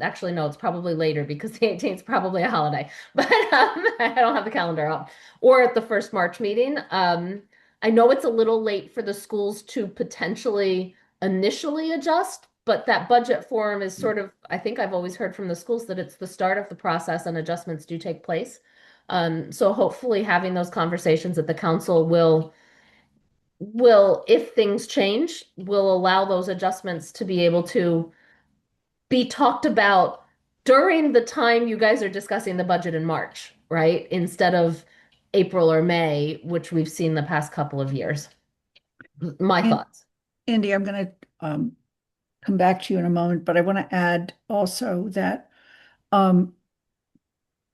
Actually, no, it's probably later because the 18th is probably a holiday, but I don't have the calendar up. Or at the first March meeting. I know it's a little late for the schools to potentially initially adjust, but that budget forum is sort of, I think I've always heard from the schools that it's the start of the process and adjustments do take place. So hopefully having those conversations at the council will, if things change, will allow those adjustments to be able to be talked about during the time you guys are discussing the budget in March, right? Instead of April or May, which we've seen the past couple of years. My And- thoughts. Andy, I'm going to come back to you in a moment, but I want to add also that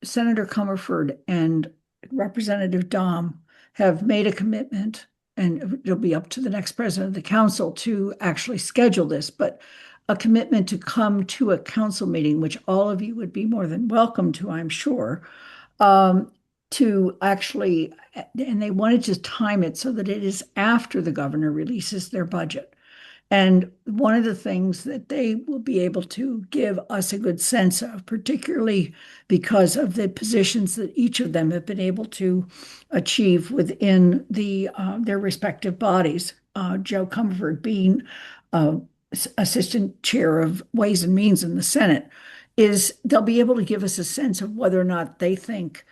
Senator Comerford and Representative Dom have made a commitment, and it'll be up to the next president of the council to actually schedule this, but a commitment to come to a council meeting, which all of you would be more than welcome to, I'm sure, to actually, and they wanted to time it so that it is after the governor releases their budget. And one of the things that they will be able to give us a good sense of, particularly because of the positions that each of them have been able to achieve within their respective bodies. Joe Comerford being Assistant Chair of Ways and Means in the Senate, is they'll be able to give us a sense of whether or not they think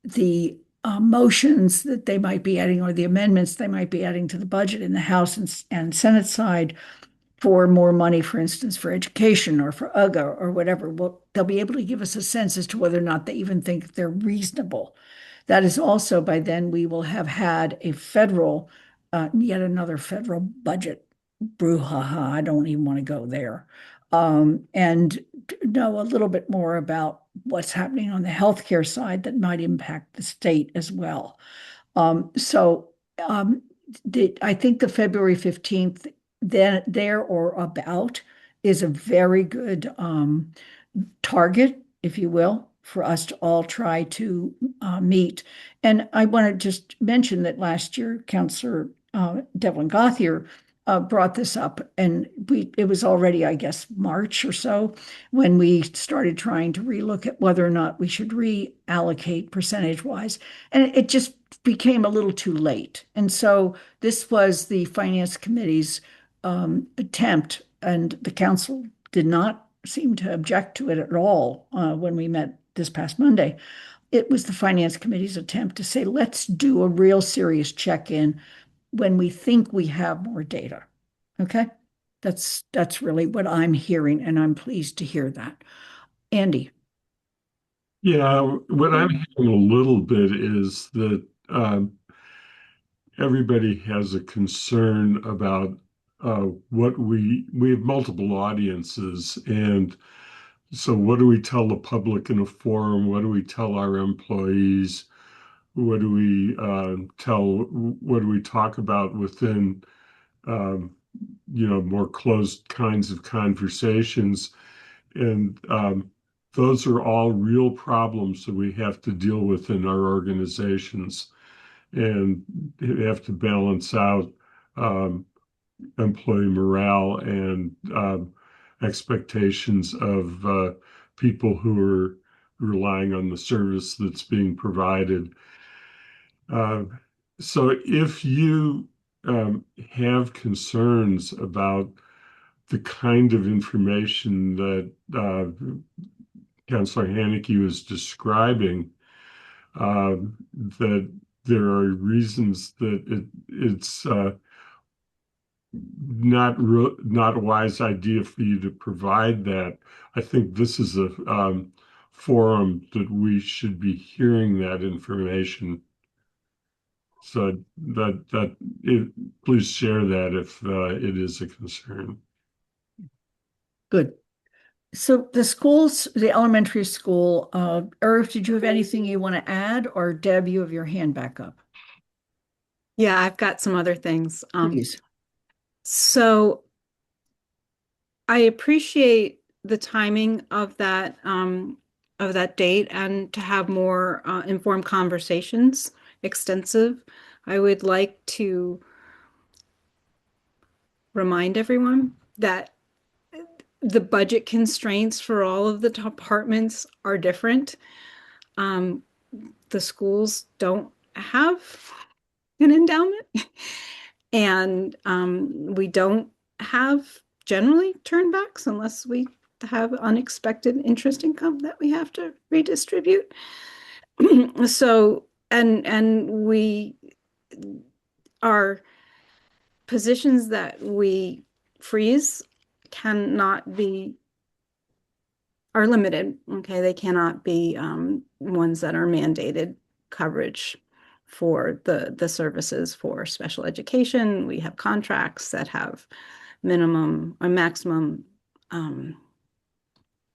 the motions that they might be adding or the amendments they might be adding to the budget in the House and Senate side for more money, for instance, for education or for UGA or whatever. Well, they'll be able to give us a sense as to whether or not they even think they're reasonable. That is also, by then, we will have had a federal, yet another federal budget brouhaha. I don't even want to go there. And know a little bit more about what's happening on the healthcare side that might impact the state as well. I think the February 15th, then there or about, is a very good target, if you will, for us to all try to meet. And I want to just mention that last year, Councillor Devlin Gauthier brought this up, and it was already, I guess, March or so when we started trying to relook at whether or not we should reallocate percentage-wise, and it just became a little too late. And so this was the Finance Committee's attempt, and the council did not seem to object to it at all when we met this past Monday. It was the Finance Committee's attempt to say, let's do a real serious check-in when we think we have more data. Okay? That's really what I'm hearing, and I'm pleased to hear that. Andy. Yeah, what I'm hearing a little bit is that everybody has a concern about what we have multiple audiences, and so what do we tell the public in a forum? What do we tell our employees? What do we what do we talk about within more closed kinds of conversations? And those are all real problems that we have to deal with in our organizations, and have to balance out employee morale and expectations of people who are relying on the service that's being provided. So if you have concerns about the kind of information that Councillor Hanneke was describing, that there are reasons that it's not a wise idea for you to provide that. I think this is a forum that we should be hearing that information. So please share that if it is a concern. Good. So the schools, the elementary school, Irv, did you have anything you want to add, or Deb, you have your hand back up? Yeah, I've got some other things. Please. So I appreciate the timing of that date, and to have more informed conversations, extensive. I would like to remind everyone that the budget constraints for all of the departments are different. The schools don't have an endowment, and we don't have generally turnbacks unless we have unexpected interest income that we have to redistribute. So, and we our positions that we freeze cannot be are limited. Okay, they cannot be ones that are mandated coverage for the services for special education. We have contracts that have minimum or maximum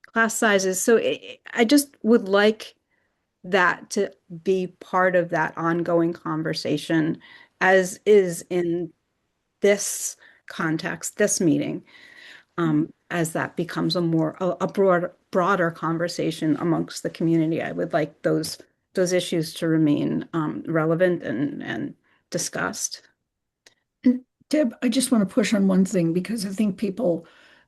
class sizes. So I just would like that to be part of that ongoing conversation, as is in this context, this meeting, as that becomes a broader conversation amongst the community. I would like those issues to remain relevant and discussed. Deb, I just want to push on one thing because I think people,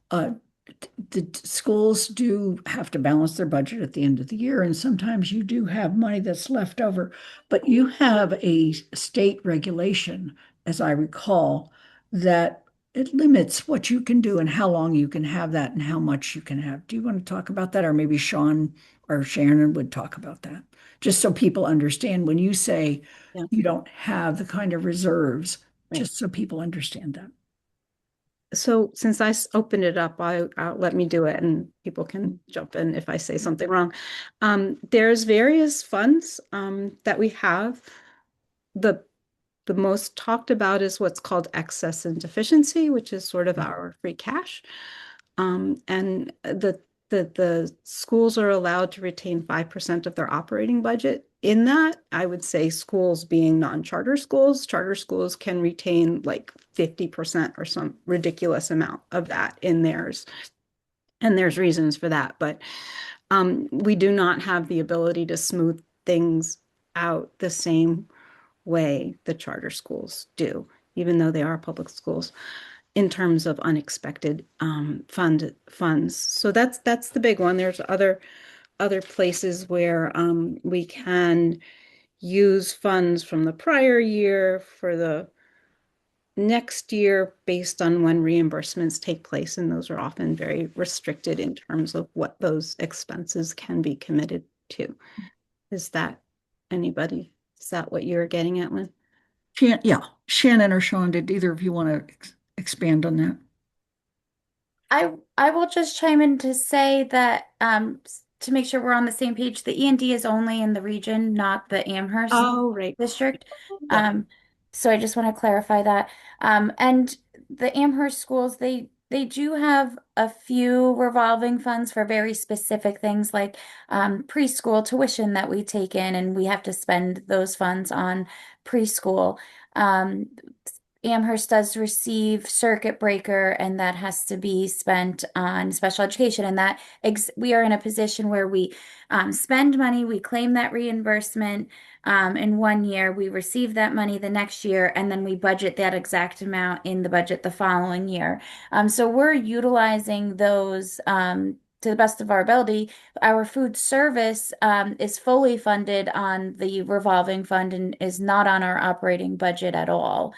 the schools do have to balance their budget at the end of the year, and sometimes you do have money that's left over, but you have a state regulation, as I recall, that it limits what you can do and how long you can have that and how much you can have. Do you want to talk about that? Or maybe Sean or Shannon would talk about that, just so people understand when you say Yeah. you don't have the kind of reserves, Right. just so people understand that. So since I opened it up, I'll let me do it, and people can jump in if I say something wrong. There's various funds that we have. The most talked about is what's called excess and deficiency, which is sort of our free cash. And the schools are allowed to retain 5% of their operating budget. In that, I would say schools being non-charter schools, charter schools can retain like 50% or some ridiculous amount of that in theirs. And there's reasons for that, but we do not have the ability to smooth things out the same way the charter schools do, even though they are public schools, in terms of unexpected funds. So that's the big one. There's other places where we can use funds from the prior year for the next year based on when reimbursements take place, and those are often very restricted in terms of what those expenses can be committed to. Is that what you're getting at, Lynn? Yeah, Shannon or Sean, did either of you want to expand on that? I will just chime in to say that to make sure we're on the same page, the E&D is only in the region, not the Amherst Right. district. Yeah. So I just want to clarify that. And the Amherst schools, they do have a few revolving funds for very specific things like preschool tuition that we take in, and we have to spend those funds on preschool. Amherst does receive circuit breaker, and that has to be spent on special education. And that we are in a position where we spend money, we claim that reimbursement in 1 year, we receive that money the next year, and then we budget that exact amount in the budget the following year. So we're utilizing those to the best of our ability. Our food service is fully funded on the revolving fund and is not on our operating budget at all.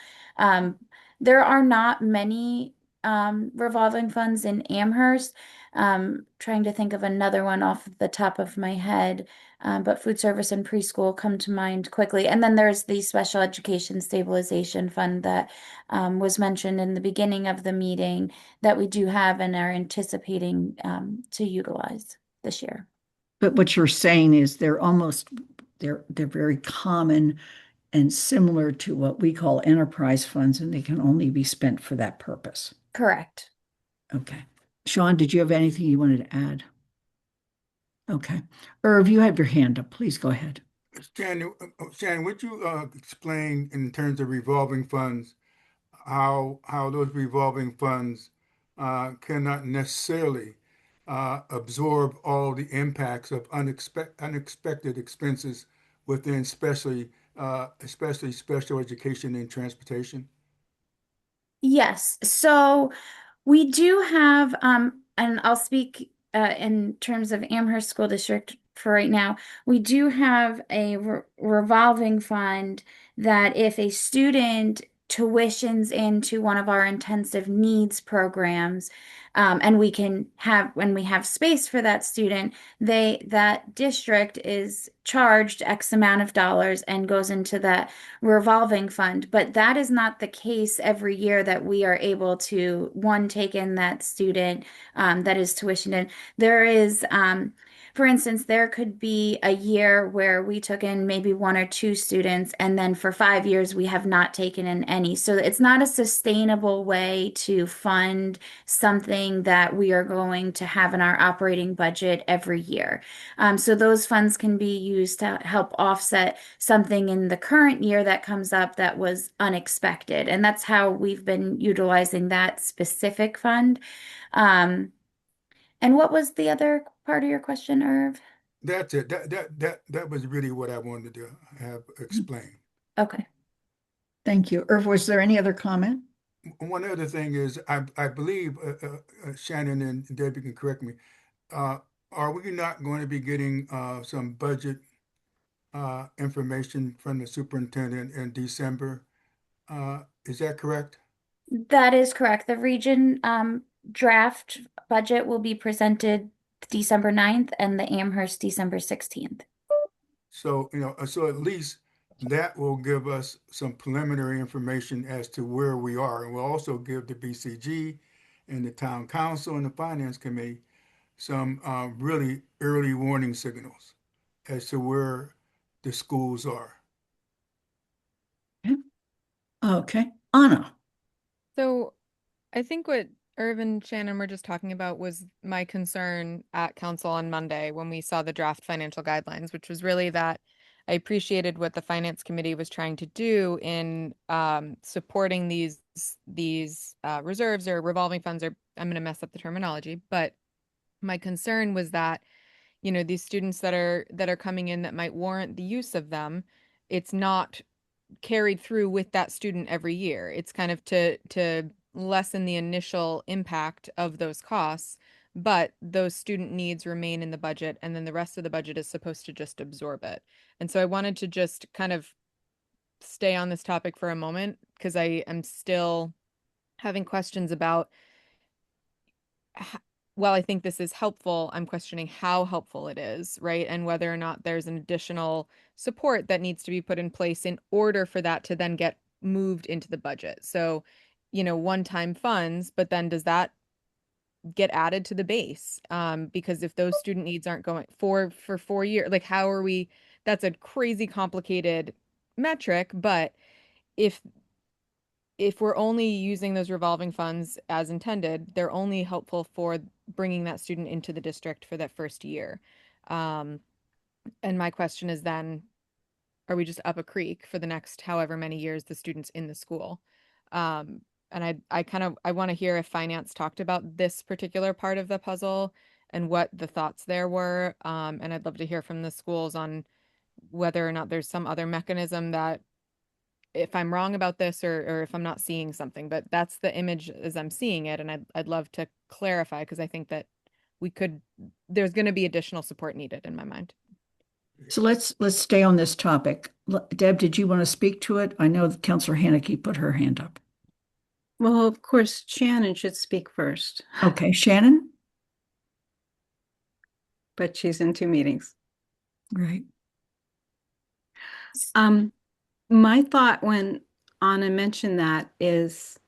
There are not many revolving funds in Amherst. Trying to think of another one off the top of my head, but food service and preschool come to mind quickly. And then there's the Special Education Stabilization Fund that was mentioned in the beginning of the meeting that we do have and are anticipating to utilize this year. But what you're saying is they're very common and similar to what we call enterprise funds, and they can only be spent for that purpose. Correct. Okay. Sean, did you have anything you wanted to add? Okay. Irv, you have your hand up. Please go ahead. Shannon, would you explain in terms of revolving funds how those revolving funds cannot necessarily absorb all the impacts of unexpected expenses within especially especially special education and transportation? Yes. So we do have, and I'll speak in terms of Amherst School District for right now. We do have a revolving fund that if a student tuitions into one of our intensive needs programs, and we can have, when we have space for that student, that district is charged X amount of dollars and goes into that revolving fund. But that is not the case every year that we are able to, one, take in that student that is tuitioned in. There is, for instance, there could be a year where we took in maybe one or two students, and then for 5 years we have not taken in any. So it's not a sustainable way to fund something that we are going to have in our operating budget every year. So those funds can be used to help offset something in the current year that comes up that was unexpected. And that's how we've been utilizing that specific fund. And what was the other part of your question, Irv? That's it. That was really what I wanted to have explained. Okay. Thank you. Irv, was there any other comment? One other thing is, I believe Shannon and Debbie can correct me. Are we not going to be getting some budget information from the superintendent in December? Is that correct? That is correct. The region draft budget will be presented December 9th and the Amherst December 16th. So, so at least that will give us some preliminary information as to where we are. And we'll also give the BCG and the town council and the finance committee some really early warning signals as to where the schools are. Okay. Anna. So I think what Irv and Shannon were just talking about was my concern at council on Monday when we saw the draft financial guidelines, which was really that I appreciated what the finance committee was trying to do in supporting these reserves or revolving funds, or I'm going to mess up the terminology, but my concern was that, these students that are coming in that might warrant the use of them, it's not carried through with that student every year. It's kind of to lessen the initial impact of those costs, but those student needs remain in the budget, and then the rest of the budget is supposed to just absorb it. And so I wanted to just kind of stay on this topic for a moment because I am still having questions about while I think this is helpful, I'm questioning how helpful it is, right? And whether or not there's an additional support that needs to be put in place in order for that to then get moved into the budget. So, one-time funds, but then does that get added to the base? Because if those student needs aren't going for 4 years, like how are we, that's a crazy complicated metric, but if we're only using those revolving funds as intended, they're only helpful for bringing that student into the district for that first year. And my question is then, are we just up a creek for the next however many years the student's in the school? And I want to hear if finance talked about this particular part of the puzzle and what the thoughts there were. And I'd love to hear from the schools on whether or not there's some other mechanism that, if I'm wrong about this or if I'm not seeing something, but that's the image as I'm seeing it. And I'd love to clarify because I think that there's going to be additional support needed in my mind. So let's stay on this topic. Deb, did you want to speak to it? I know that Councilor Haneke put her hand up. Well, of course, Shannon should speak first, Okay, Shannon? but she's in 2 meetings. Right. My thought when Anna mentioned that is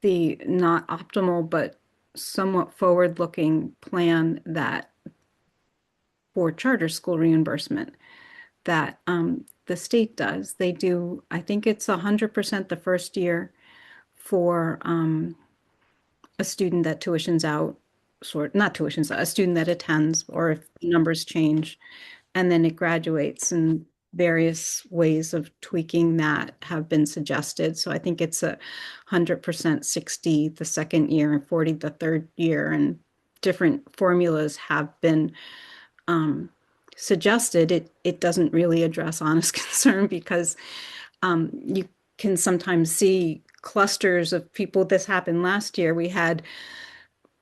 the not optimal, but somewhat forward-looking plan that for charter school reimbursement that the state does. They do, I think it's 100% the first year for a student that tuitions out, not tuitions, a student that attends, or if numbers change, and then it graduates, and various ways of tweaking that have been suggested. So I think it's 100% 60 the second year and 40 the third year, and different formulas have been suggested, it doesn't really address honest concern because you can sometimes see clusters of people. This happened last year. We had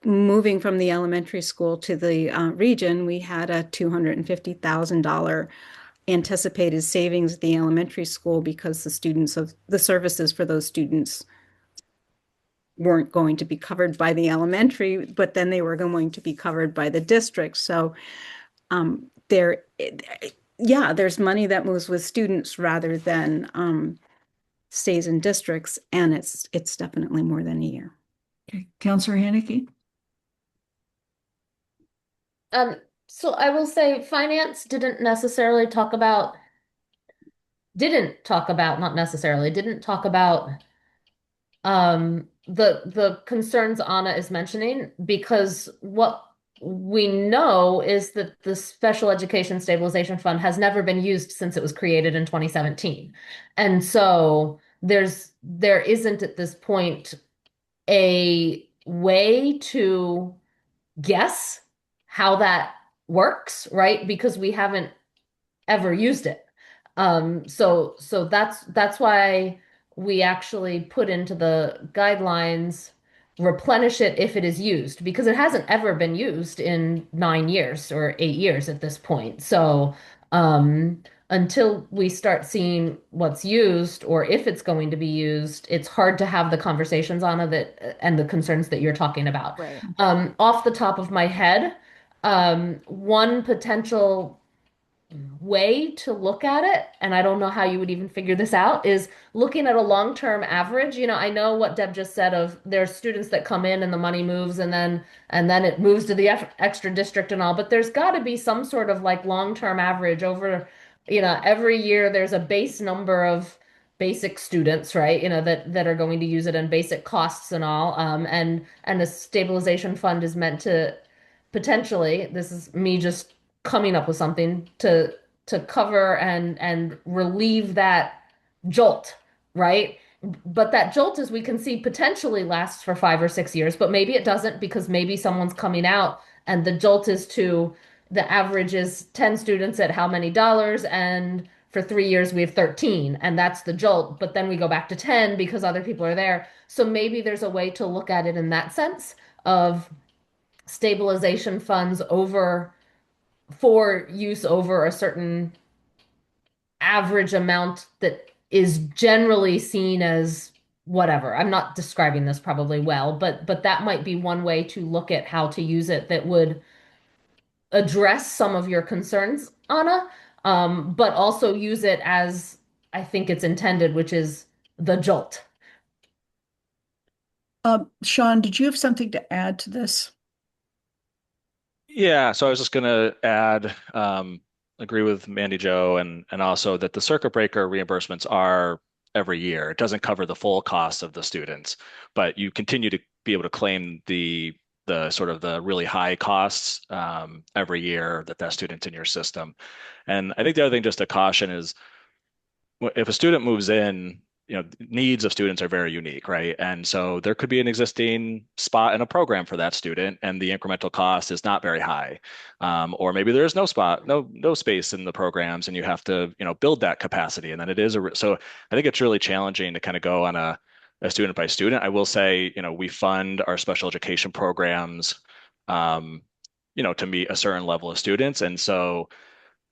moving from the elementary school to the region, we had a $250,000 anticipated savings at the elementary school because the services for those students weren't going to be covered by the elementary, but then they were going to be covered by the district. So there's money that moves with students rather than stays in districts, and it's definitely more than a year. Okay, Counselor Haneke? So I will say finance didn't talk about the concerns Anna is mentioning, because what we know is that the Special Education Stabilization Fund has never been used since it was created in 2017. And so there isn't at this point a way to guess how that works, right? Because we haven't ever used it. So that's why we actually put into the guidelines, replenish it if it is used, because it hasn't ever been used in 9 years or 8 years at this point. So until we start seeing what's used or if it's going to be used, it's hard to have the conversations on it and the concerns that you're talking about. Right. Off the top of my head, one potential way to look at it, and I don't know how you would even figure this out, is looking at a long-term average. You know, I know what Deb just said of there's students that come in and the money moves and then it moves to the extra district and all, but there's got to be some sort of like long-term average over, you know, every year there's a base number of basic students, right? You know, that are going to use it, and basic costs and all. And the stabilization fund is meant to potentially, this is me just coming up with something to cover and relieve that jolt, right? But that jolt, as we can see, potentially lasts for 5 or 6 years, but maybe it doesn't, because maybe someone's coming out and the jolt is to the average is 10 students at how many dollars, and for 3 years we have 13, and that's the jolt, but then we go back to 10 because other people are there. So maybe there's a way to look at it in that sense of stabilization funds for use over a certain average amount that is generally seen as whatever. I'm not describing this probably well, but that might be one way to look at how to use it that would address some of your concerns, Anna, but also use it as I think it's intended, which is the jolt. Sean, did you have something to add to this? Yeah, so I was just going to add, agree with Mandy Jo, and also that the circuit breaker reimbursements are every year. It doesn't cover the full cost of the students, but you continue to be able to claim the sort of the really high costs every year that student's in your system. And I think the other thing just to caution is if a student moves in, you know, needs of students are very unique, right? And so there could be an existing spot in a program for that student, and the incremental cost is not very high. Or maybe there is no spot, no space in the programs, and you have to, you know, build that capacity. And then it is so I think it's really challenging to kind of go on a student by student. I will say, you know, we fund our special education programs, you know, to meet a certain level of students. And so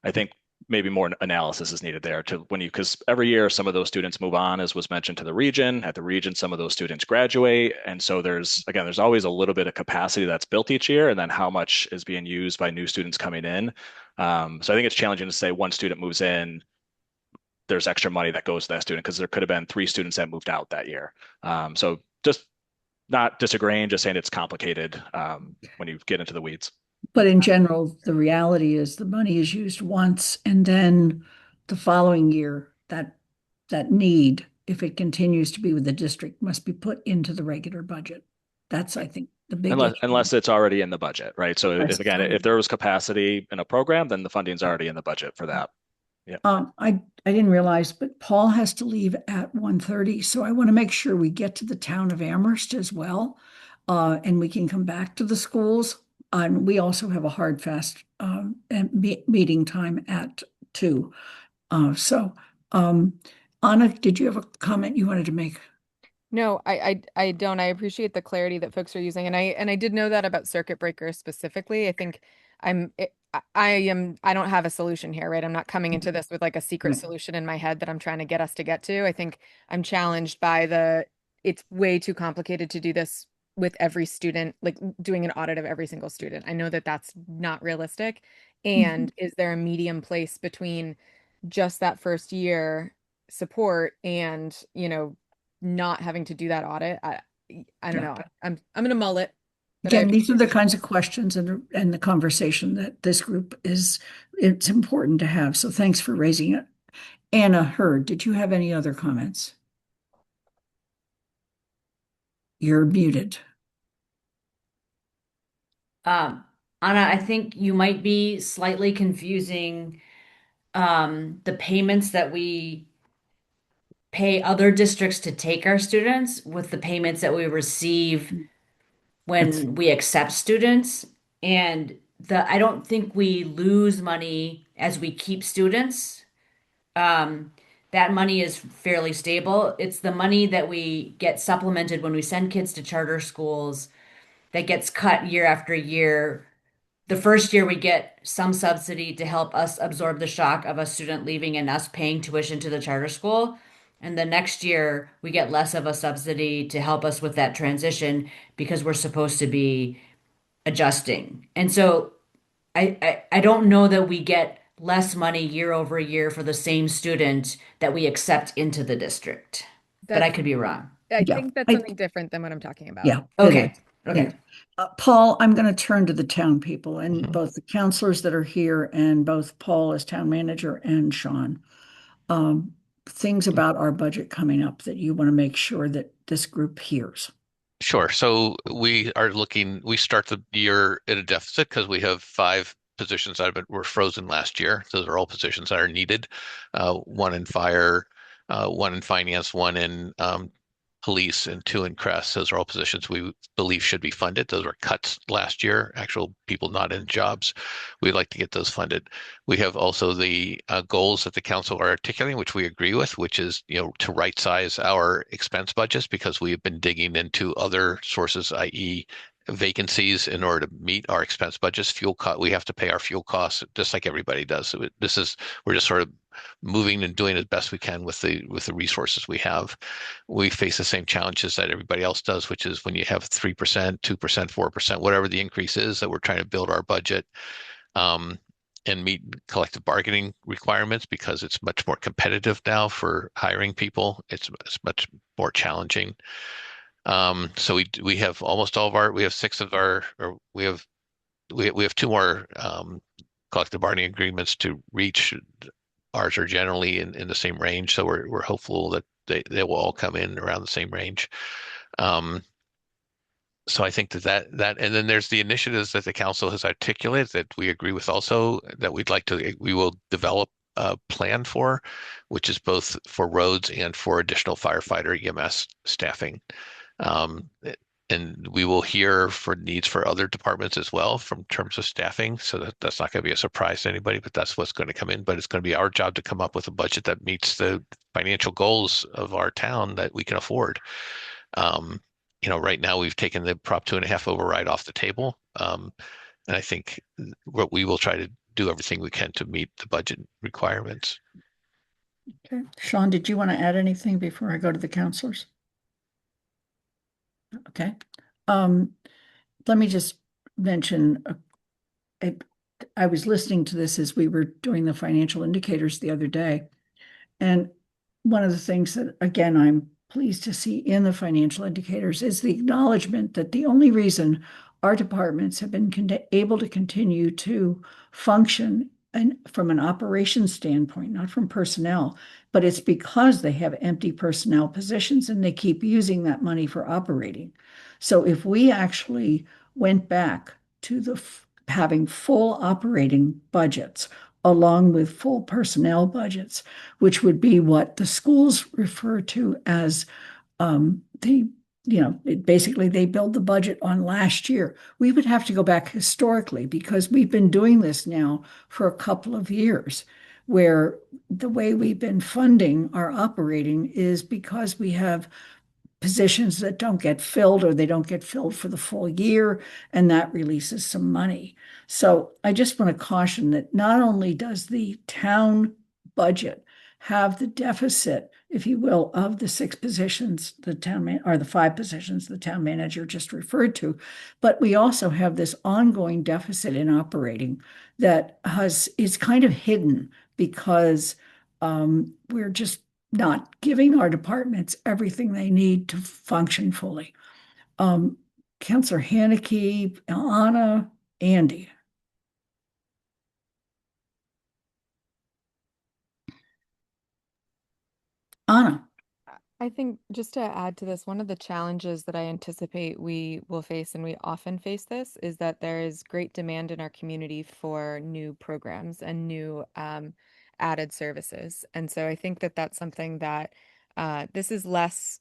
I think maybe more analysis is needed there because every year some of those students move on, as was mentioned, to the region. At the region, some of those students graduate. And so there's always a little bit of capacity that's built each year, and then how much is being used by new students coming in. So I think it's challenging to say one student moves in, there's extra money that goes to that student, because there could have been 3 students that moved out that year. So just not disagreeing, just saying it's complicated when you get into the weeds. But in general, the reality is the money is used once, and then the following year, that need, if it continues to be with the district, must be put into the regular budget. That's, I think, the big unless it's already in the budget, right? So if there was capacity in a program, then the funding's already in the budget for that. Yeah. I didn't realize, but Paul has to leave at 1:30, so I want to make sure we get to the town of Amherst as well, and we can come back to the schools. and we also have a hard fast meeting time at 2. So, Anna, did you have a comment you wanted to make? No, I don't. I appreciate the clarity that folks are using, and I did know that about circuit breakers specifically. I think I don't have a solution here, right? I'm not coming into this with like a secret Right. solution in my head that I'm trying to get us to get to. I think I'm challenged by it's way too complicated to do this with every student, like doing an audit of every single student. I know that that's not realistic. And is there a medium place between just that first year support and, not having to do that audit? I don't Yeah. know. I'm gonna mull it. But Again, these are the kinds of questions and the conversation that this group it's important to have. So thanks for raising it. Anna Hurd, did you have any other comments? You're muted. Anna, I think you might be slightly confusing the payments that we pay other districts to take our students with the payments that we receive when we accept students. And I don't think we lose money as we keep students. That money is fairly stable. It's the money that we get supplemented when we send kids to charter schools that gets cut year after year. The first year we get some subsidy to help us absorb the shock of a student leaving and us paying tuition to the charter school. And the next year we get less of a subsidy to help us with that transition because we're supposed to be adjusting. And so I don't know that we get less money year over year for the same student that we accept into the district. But I could be wrong. I Yeah, think that's something different than what I'm talking about. Yeah. Okay. Yeah. Okay. Paul, I'm going to turn to the town people and both the counselors that are here and both Paul as town manager and Sean. Things about our budget coming up that you want to make sure that this group hears. Sure. So we start the year at a deficit because we have 5 positions that were frozen last year. Those are all positions that are needed. 1 in fire, 1 in finance, 1 in police, and 2 in CRES. Those are all positions we believe should be funded. Those were cuts last year, actual people not in jobs. We'd like to get those funded. We have also the goals that the council are articulating, which we agree with, which is, to right size our expense budgets because we have been digging into other sources, i.e. vacancies, in order to meet our expense budgets. We have to pay our fuel costs just like everybody does. So we're just sort of moving and doing as best we can with the resources we have. We face the same challenges that everybody else does, which is when you have 3%, 2%, 4%, whatever the increase is, that we're trying to build our budget and meet collective bargaining requirements because it's much more competitive now for hiring people. It's much more challenging. So we have almost all of our, we have 6 of our, or we have 2 more collective bargaining agreements to reach. Ours are generally in the same range, so we're hopeful that they will all come in around the same range. So I think that and then there's the initiatives that the council has articulated that we agree with also, that we will develop a plan for, which is both for roads and for additional firefighter EMS staffing. And we will hear for needs for other departments as well from terms of staffing. So that's not going to be a surprise to anybody, but that's what's going to come in. But it's going to be our job to come up with a budget that meets the financial goals of our town that we can afford. Right now we've taken the Prop 2.5 override off the table. And I think what we will try to do everything we can to meet the budget requirements. Okay. Sean, did you want to add anything before I go to the counselors? Okay. Let me just mention, I was listening to this as we were doing the financial indicators the other day. And one of the things that, again, I'm pleased to see in the financial indicators is the acknowledgement that the only reason our departments have been able to continue to function and from an operations standpoint, not from personnel, but it's because they have empty personnel positions and they keep using that money for operating. So if we actually went back to having full operating budgets along with full personnel budgets, which would be what the schools refer to as the basically they build the budget on last year. We would have to go back historically because we've been doing this now for a couple of years, where the way we've been funding our operating is because we have positions that don't get filled or they don't get filled for the full year, and that releases some money. So I just want to caution that not only does the town budget have the deficit, if you will, of the 6 positions the or the 5 positions the town manager just referred to, but we also have this ongoing deficit in operating that is kind of hidden because we're just not giving our departments everything they need to function fully. Councillor Haneke, Anna, Andy. Anna. I think just to add to this, one of the challenges that I anticipate we will face, and we often face this, is that there is great demand in our community for new programs and new added services. And so I think that that's something that this is less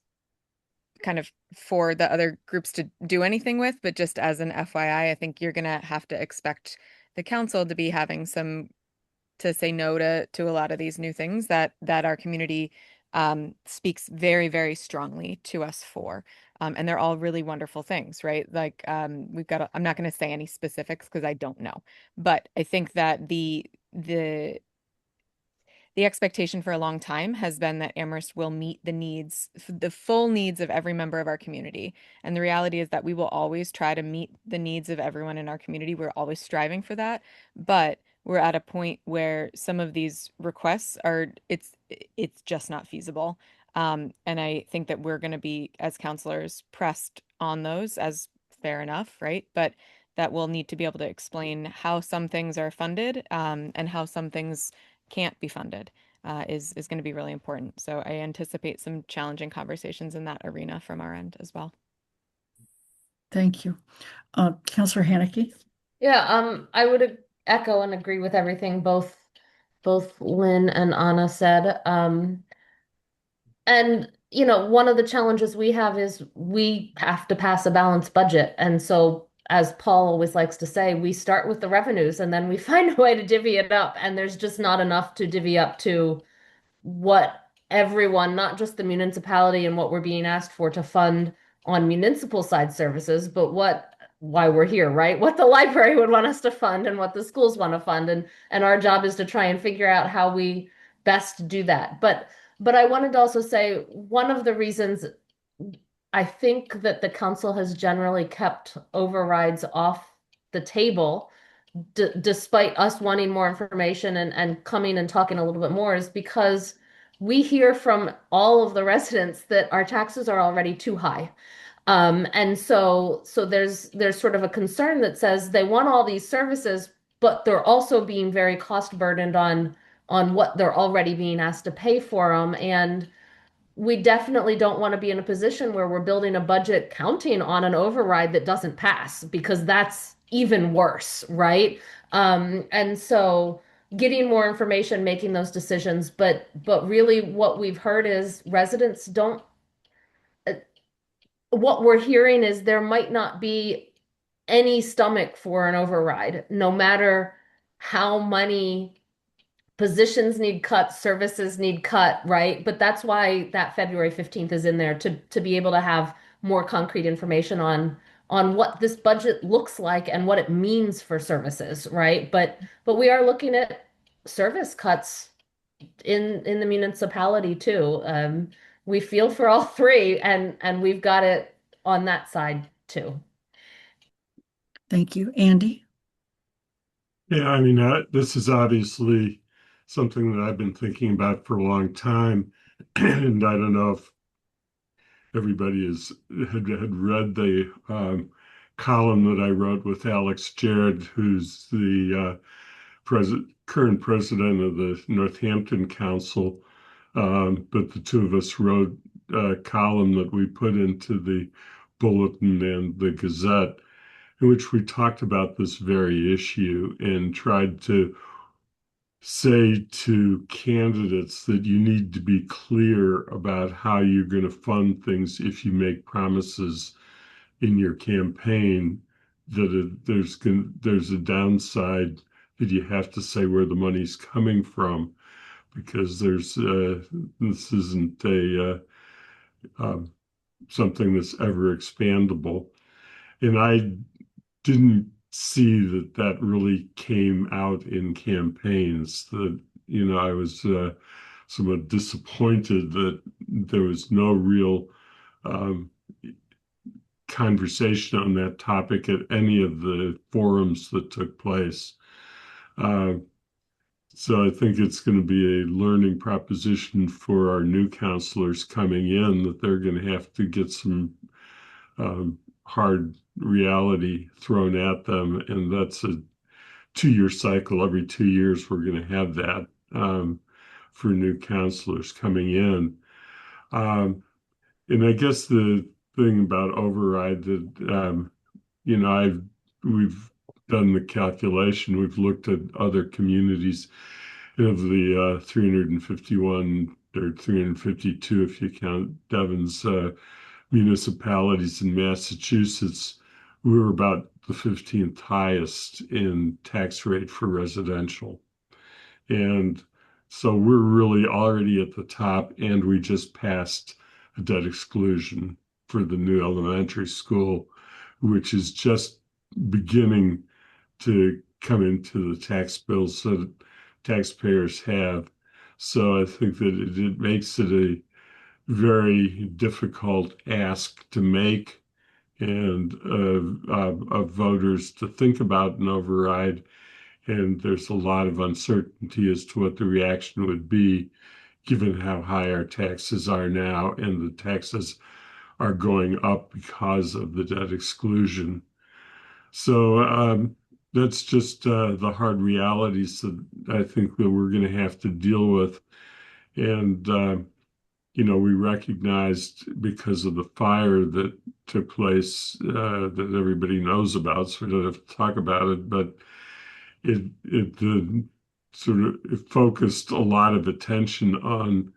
kind of for the other groups to do anything with, but just as an FYI, I think you're going to have to expect the council to be having to say no to a lot of these new things that our community speaks very, very strongly to us for. And they're all really wonderful things, right? Like I'm not going to say any specifics because I don't know, but I think that the expectation for a long time has been that Amherst will meet the full needs of every member of our community. And the reality is that we will always try to meet the needs of everyone in our community. We're always striving for that. But we're at a point where some of these requests it's just not feasible. And I think that we're going to be, as counselors, pressed on those as fair enough, right? But that we'll need to be able to explain how some things are funded, and how some things can't be funded, is going to be really important. So I anticipate some challenging conversations in that arena from our end as well. Thank you. Councillor Haneke? Yeah, I would echo and agree with everything both Lynn and Anna said. And one of the challenges we have is we have to pass a balanced budget. And so, as Paul always likes to say, we start with the revenues and then we find a way to divvy it up. And there's just not enough to divvy up to what everyone, not just the municipality and what we're being asked for to fund on municipal side services, but why we're here, right? What the library would want us to fund and what the schools want to fund. And our job is to try and figure out how we best do that. But I wanted to also say one of the reasons I think that the council has generally kept overrides off the table, despite us wanting more information and coming and talking a little bit more, is because we hear from all of the residents that our taxes are already too high. And so there's sort of a concern that says they want all these services, but they're also being very cost burdened on what they're already being asked to pay for them. And we definitely don't want to be in a position where we're building a budget counting on an override that doesn't pass, because that's even worse, right? And so getting more information, making those decisions, but really what we've heard is residents don't, what we're hearing is there might not be any stomach for an override, no matter how many positions need cut, services need cut, right? But that's why that February 15th is in there, to be able to have more concrete information on what this budget looks like and what it means for services, right? But we are looking at service cuts in the municipality too. We feel for all three, and we've got it on that side too. Thank you. Andy? Yeah, I mean, this is obviously something that I've been thinking about for a long time. And I don't know if everybody had read the column that I wrote with Alex Jarrett, who's the current president of the Northampton Council. But the two of us wrote a column that we put into the Bulletin and the Gazette, in which we talked about this very issue and tried to say to candidates that you need to be clear about how you're going to fund things if you make promises in your campaign, that there's a downside that you have to say where the money's coming from, because this isn't something that's ever expandable. And I didn't see that really came out in campaigns. That, I was somewhat disappointed that there was no real conversation on that topic at any of the forums that took place. So I think it's going to be a learning proposition for our new counselors coming in, that they're going to have to get some hard reality thrown at them. And that's a 2-year cycle. Every 2 years, we're going to have that for new counselors coming in. And I guess the thing about override that, we've done the calculation, we've looked at other communities of the 351 or 352, if you count Devon's municipalities in Massachusetts. We were about the 15th highest in tax rate for residential. And so we're really already at the top, and we just passed a debt exclusion for the new elementary school, which is just beginning to come into the tax bills that taxpayers have. So I think that it makes it a very difficult ask to make, and of voters to think about an override. And there's a lot of uncertainty as to what the reaction would be, given how high our taxes are now, and the taxes are going up because of the debt exclusion. So that's just the hard realities that I think that we're going to have to deal with. And, we recognized, because of the fire that took place, that everybody knows about, so we don't have to talk about it, but it focused a lot of attention on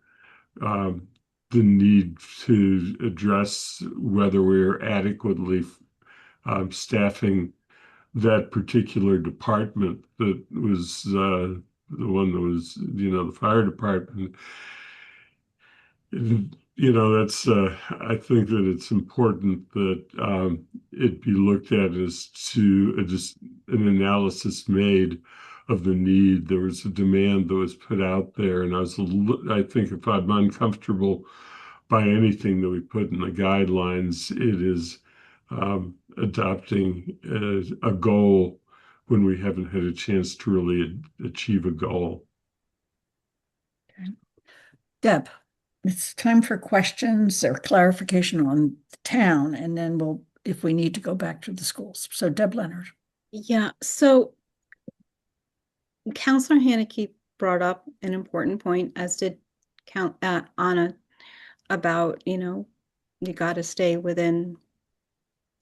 the need to address whether we're adequately staffing that particular department that was the one that was, the fire department. That's I think that it's important that it be looked at as to just an analysis made of the need. There was a demand that was put out there, and I think if I'm uncomfortable by anything that we put in the guidelines, it is adopting a goal when we haven't had a chance to really achieve a goal. Okay. Deb, it's time for questions or clarification on the town, and then we'll, if we need to, go back to the schools. So Deb Leonard. Yeah, so Counselor Haneke brought up an important point, as did Anna, about, you got to stay within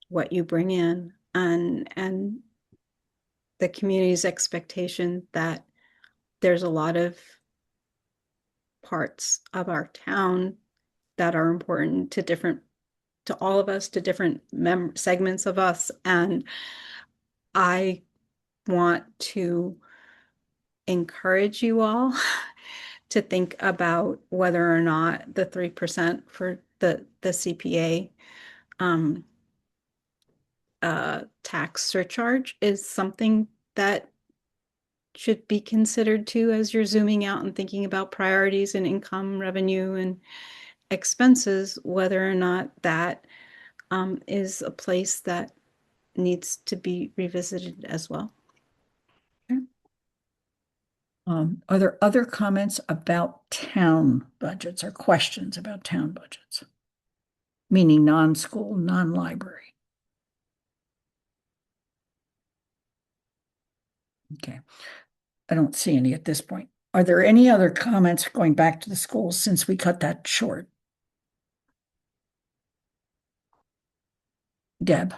what you bring in, and the community's expectation that there's a lot of parts of our town that are important to all of us, to different segments of us. And I want to encourage you all to think about whether or not the 3% for the CPA tax surcharge is something that should be considered too, as you're zooming out and thinking about priorities and income, revenue, and expenses, whether or not that is a place that needs to be revisited as well. Okay. Are there other comments about town budgets or questions about town budgets? Meaning non-school, non-library. Okay. I don't see any at this point. Are there any other comments going back to the schools since we cut that short? Deb.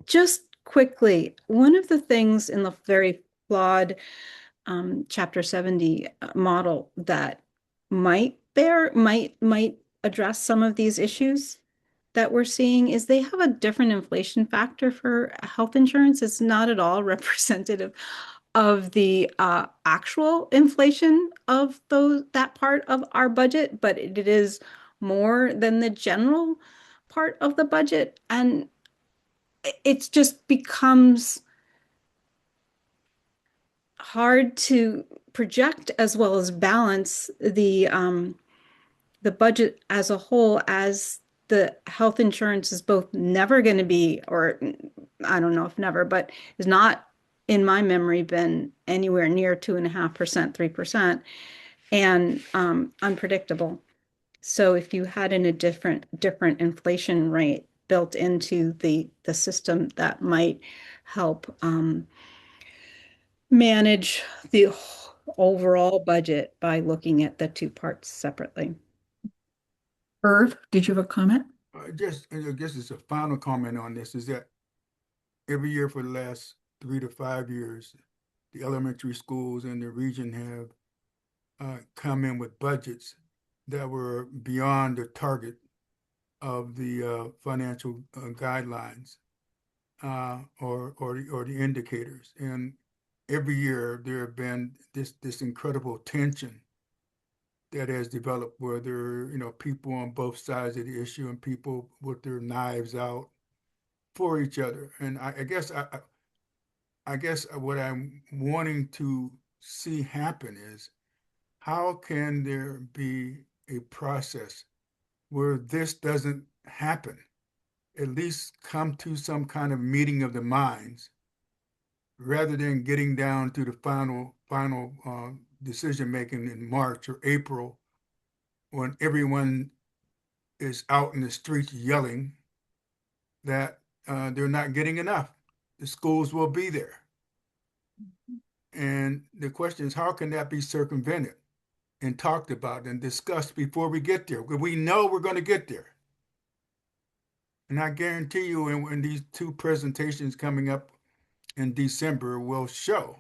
Just quickly, one of the things in the very flawed Chapter 70 model that might address some of these issues that we're seeing is they have a different inflation factor for health insurance. It's not at all representative of the actual inflation of that part of our budget, but it is more than the general part of the budget. And it just becomes hard to project as well as balance the budget as a whole, as the health insurance is both never going to be, or I don't know if never, but is not in my memory been anywhere near 2.5%, 3%, and unpredictable. So if you had in a different inflation rate built into the system, that might help manage the overall budget by looking at the two parts separately. Irv, did you have a comment? I guess it's a final comment on this is that every year for the last 3 to 5 years, the elementary schools in the region have come in with budgets that were beyond the target of the financial guidelines or the indicators. And every year there have been this incredible tension that has developed where there are, people on both sides of the issue and people with their knives out for each other. And I guess what I'm wanting to see happen is how can there be a process where this doesn't happen? At least come to some kind of meeting of the minds rather than getting down to the final decision making in March or April when everyone is out in the streets yelling that they're not getting enough. The schools will be there. And the question is, how can that be circumvented and talked about and discussed before we get there? Because we know we're going to get there. And I guarantee you, in these two presentations coming up in December, will show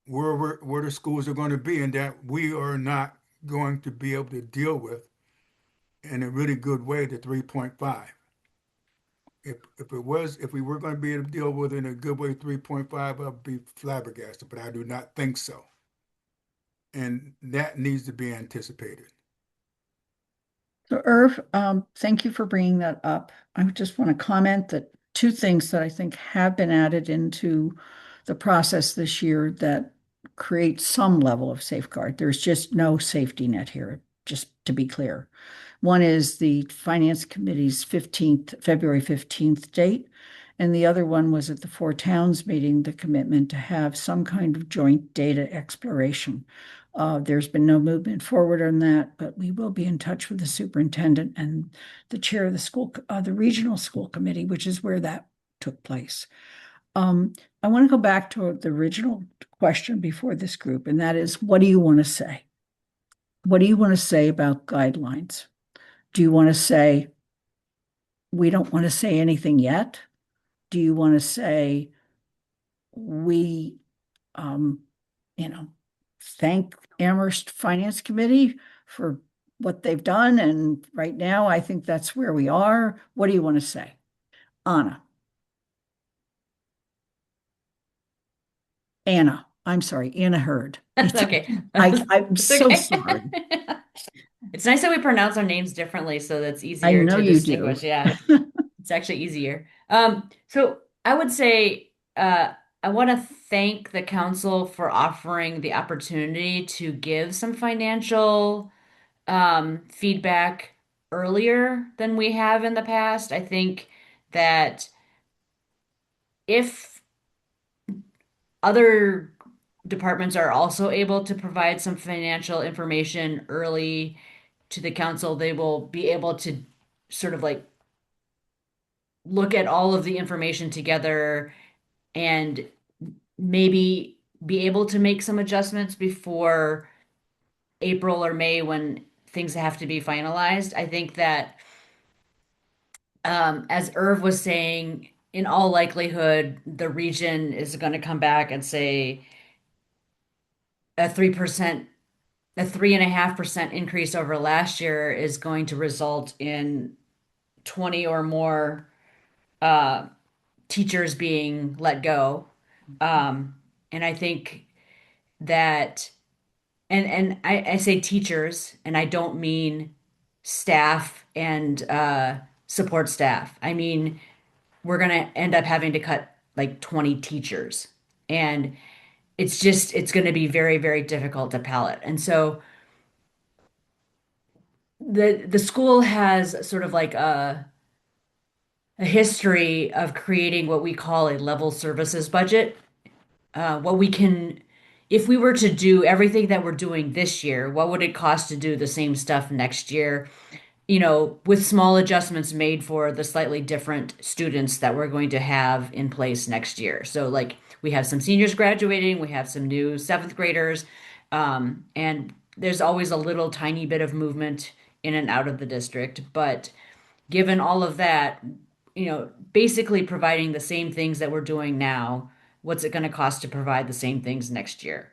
where the schools are going to be and that we are not going to be able to deal with in a really good way the 3.5. If we were going to be able to deal with it in a good way 3.5, I'd be flabbergasted, but I do not think so. And that needs to be anticipated. So Irv, thank you for bringing that up. I just want to comment that two things that I think have been added into the process this year that create some level of safeguard. There's just no safety net here, just to be clear. One is the Finance Committee's February 15th date, and the other one was at the Four Towns meeting, the commitment to have some kind of joint data exploration. There's been no movement forward on that, but we will be in touch with the superintendent and the chair of the regional school committee, which is where that took place. I want to go back to the original question before this group, and that is, what do you want to say? What do you want to say about guidelines? Do you want to say, we don't want to say anything yet? Do you want to say, we, thank Amherst Finance Committee for what they've done, and right now I think that's where we are. What do you want to say? Anna. Anna. I'm sorry, Anna Hurd. That's okay. I'm It's so okay. sorry. It's nice that we pronounce our names differently, so that's I easier know to you do. distinguish. Yeah, it's actually easier. So I would say I want to thank the council for offering the opportunity to give some financial feedback earlier than we have in the past. I think that if other departments are also able to provide some financial information early to the council, they will be able to sort of like look at all of the information together and maybe be able to make some adjustments before April or May when things have to be finalized. I think that as Irv was saying in all likelihood, the region is going to come back and say a 3%, a 3.5% increase over last year is going to result in 20 or more uh, teachers being let go. And I think that, and I say teachers, and I don't mean staff and support staff. I mean, we're going to end up having to cut like 20 teachers. And it's going to be very, very difficult to palate. And so the school has sort of like a history of creating what we call a level services budget. What we can, if we were to do everything that we're doing this year, what would it cost to do the same stuff next year? You know, with small adjustments made for the slightly different students that we're going to have in place next year. So, like, we have some seniors graduating, we have some new seventh graders, and there's always a little tiny bit of movement in and out of the district. But given all of that, you know, basically providing the same things that we're doing now, what's it going to cost to provide the same things next year?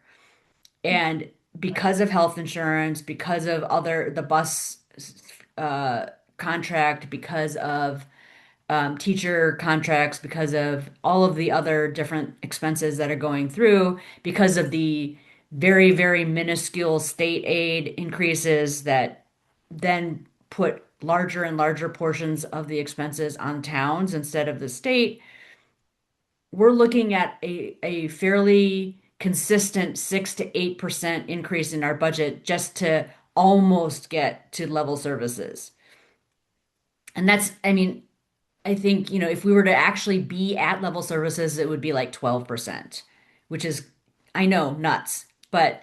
And because of health insurance, because of the bus contract, because of teacher contracts, because of all of the other different expenses that are going through, because of the very, very minuscule state aid increases that then put larger and larger portions of the expenses on towns instead of the state, we're looking at a fairly consistent 6 to 8% increase in our budget just to almost get to level services. And that's, I mean, I think, you know, if we were to actually be at level services, it would be like 12%, which is, I know, nuts. But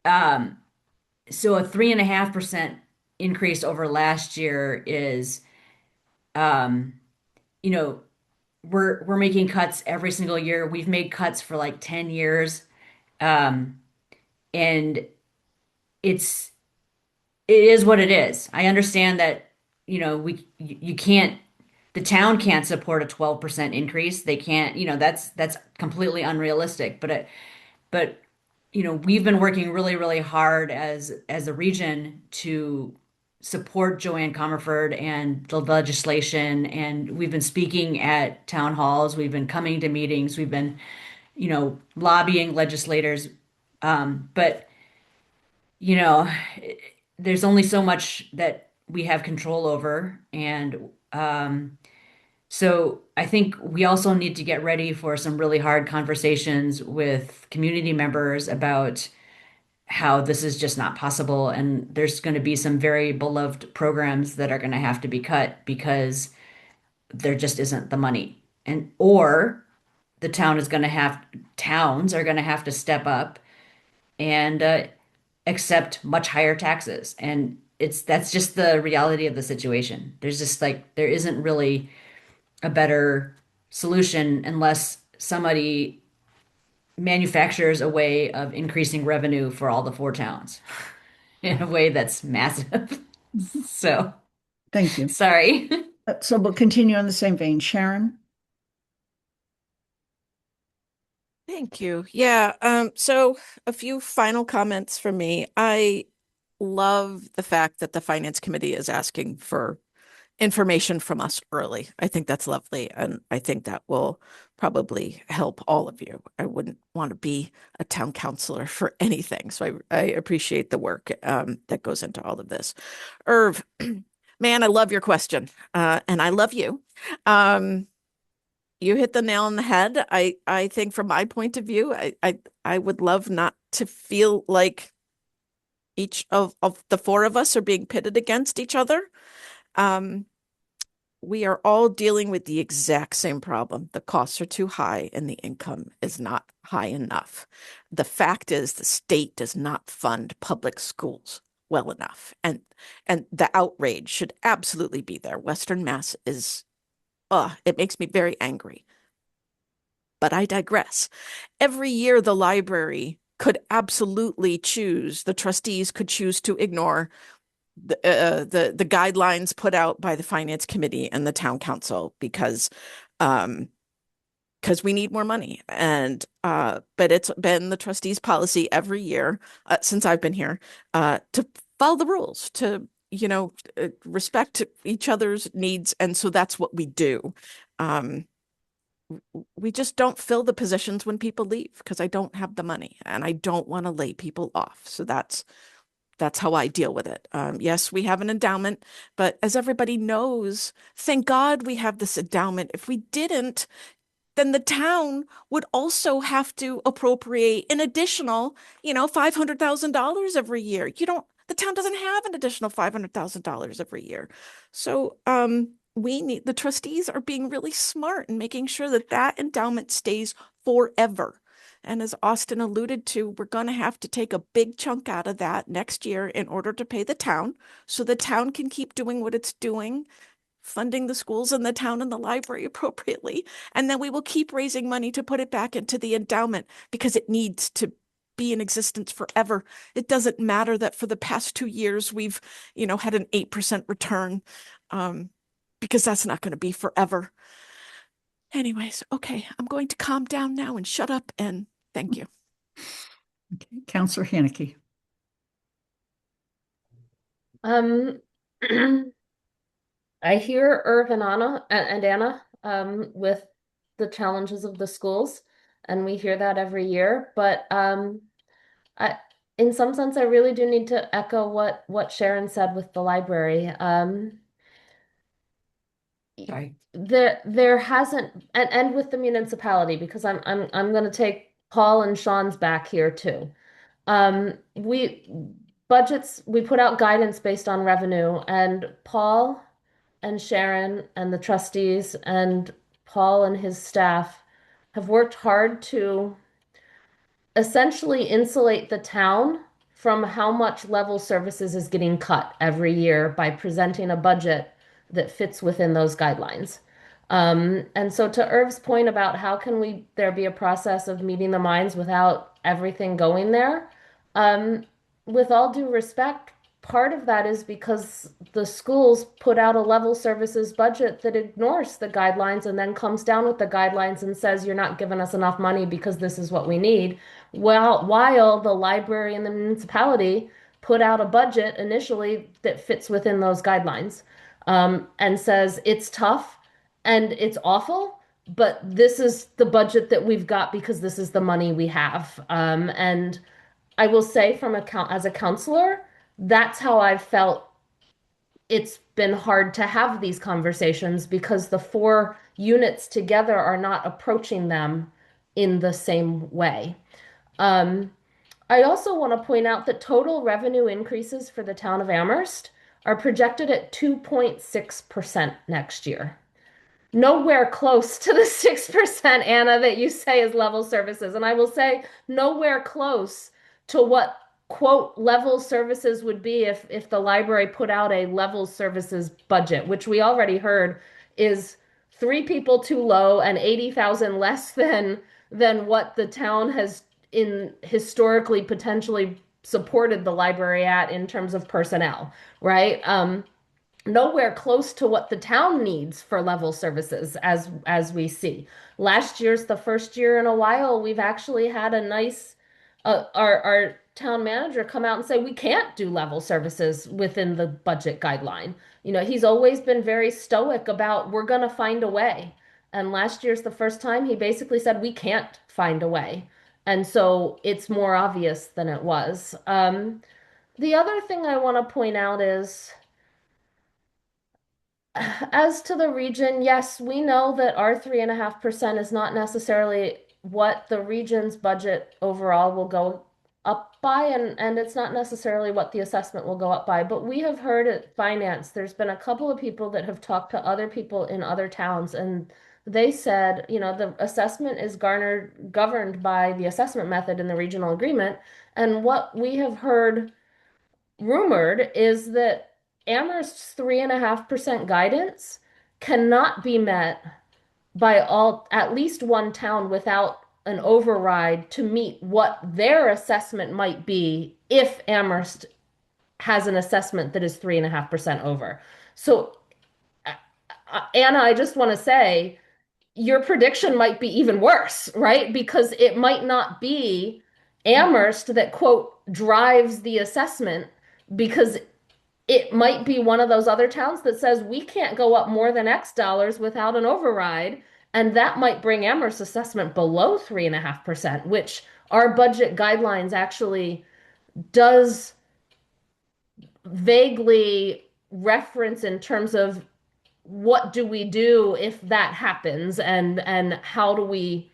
so a 3.5% increase over last year is, you know, we're making cuts every single year. We've made cuts for like 10 years. Um, and it's it is what it is. I understand that, you know, you can't, the town can't support a 12% increase. They can't, you know, that's completely unrealistic. But you know, we've been working really, really hard as a region to support Joanne Comerford and the legislation. And we've been speaking at town halls. We've been coming to meetings. We've been, you know, lobbying legislators. But you know, there's only so much that we have control over. And so I think we also need to get ready for some really hard conversations with community members about how this is just not possible. And there's going to be some very beloved programs that are going to have to be cut because there just isn't the money. And or the towns are going to have to step up and accept much higher taxes. And that's just the reality of the situation. There's just like there isn't really a better solution unless somebody manufactures a way of increasing revenue for all the four towns in a way that's massive. So, Thank you. sorry. So we'll continue on the same vein. Sharon? Thank you. Yeah, so a few final comments from me. I love the fact that the Finance Committee is asking for information from us early. I think that's lovely, and I think that will probably help all of you. I wouldn't want to be a town councilor for anything, so I appreciate the work that goes into all of this. Irv, man, I love your question, and I love you. You hit the nail on the head. I think from my point of view, I would love not to feel like each of the four of us are being pitted against each other. We are all dealing with the exact same problem. The costs are too high and the income is not high enough. The fact is the state does not fund public schools well enough. And the outrage should absolutely be there. Western Mass is, it makes me very angry. But I digress. Every year the library could absolutely choose, the trustees could choose to ignore the guidelines put out by the Finance Committee and the Town Council because Because we need more money. And but it's been the trustees' policy every year since I've been here to follow the rules, to respect each other's needs, and so that's what we do. Um, we just don't fill the positions when people leave because I don't have the money and I don't want to lay people off. So that's how I deal with it. Yes, we have an endowment, but as everybody knows, thank God we have this endowment. If we didn't, then the town would also have to appropriate an additional, $500,000 every year. The town doesn't have an additional $500,000 every year. So, the trustees are being really smart and making sure that that endowment stays forever. And as Austin alluded to, we're going to have to take a big chunk out of that next year in order to pay the town so the town can keep doing what it's doing, funding the schools and the town and the library appropriately. And then we will keep raising money to put it back into the endowment because it needs to be in existence forever. It doesn't matter that for the past 2 years we've, had an 8% return, because that's not going to be forever. Anyways, okay, I'm going to calm down now and shut up, and thank you. Okay, Counselor Haneke. I hear Irv and Anna with the challenges of the schools, and we hear that every year. But in some sense, I really do need to echo what Sharon said with the library. Sorry. There hasn't, and with the municipality, because I'm going to take Paul and Sean's back here too. We put out guidance based on revenue, and Paul and Sharon and the trustees and Paul and his staff have worked hard to essentially insulate the town from how much level services is getting cut every year by presenting a budget that fits within those guidelines. And so to Irv's point about how can there be a process of meeting the minds without everything going there, with all due respect, part of that is because the schools put out a level services budget that ignores the guidelines and then comes down with the guidelines and says, you're not giving us enough money because this is what we need. Well, while the library and the municipality put out a budget initially that fits within those guidelines, and says it's tough and it's awful, but this is the budget that we've got because this is the money we have. And I will say as a counselor, that's how I've felt. It's been hard to have these conversations because the 4 units together are not approaching them in the same way. I also want to point out that total revenue increases for the town of Amherst are projected at 2.6% next year. Nowhere close to the 6%, Anna, that you say is level services. And I will say nowhere close to what, quote, level services would be if the library put out a level services budget, which we already heard is 3 people too low and 80,000 less than what the town has historically potentially supported the library at in terms of personnel, right? Nowhere close to what the town needs for level services as we see. Last year's the first year in a while we've actually had a nice our town manager come out and say we can't do level services within the budget guideline. He's always been very stoic about we're going to find a way. And last year's the first time he basically said we can't find a way. And so it's more obvious than it was. The other thing I want to point out is, as to the region, yes, we know that our 3.5% is not necessarily what the region's budget overall will go up by, and it's not necessarily what the assessment will go up by. But we have heard at finance, there's been a couple of people that have talked to other people in other towns, and they said, the assessment is governed by the assessment method in the regional agreement. And what we have heard rumored is that Amherst's 3.5% guidance cannot be met by at least one town without an override to meet what their assessment might be if Amherst has an assessment that is 3.5% over. So, Anna, I just want to say, your prediction might be even worse, right? Because it might not be Amherst that, quote, drives the assessment, because it might be one of those other towns that says we can't go up more than X dollars without an override. And that might bring Amherst assessment below 3.5%, which our budget guidelines actually does vaguely reference in terms of what do we do if that happens, and how do we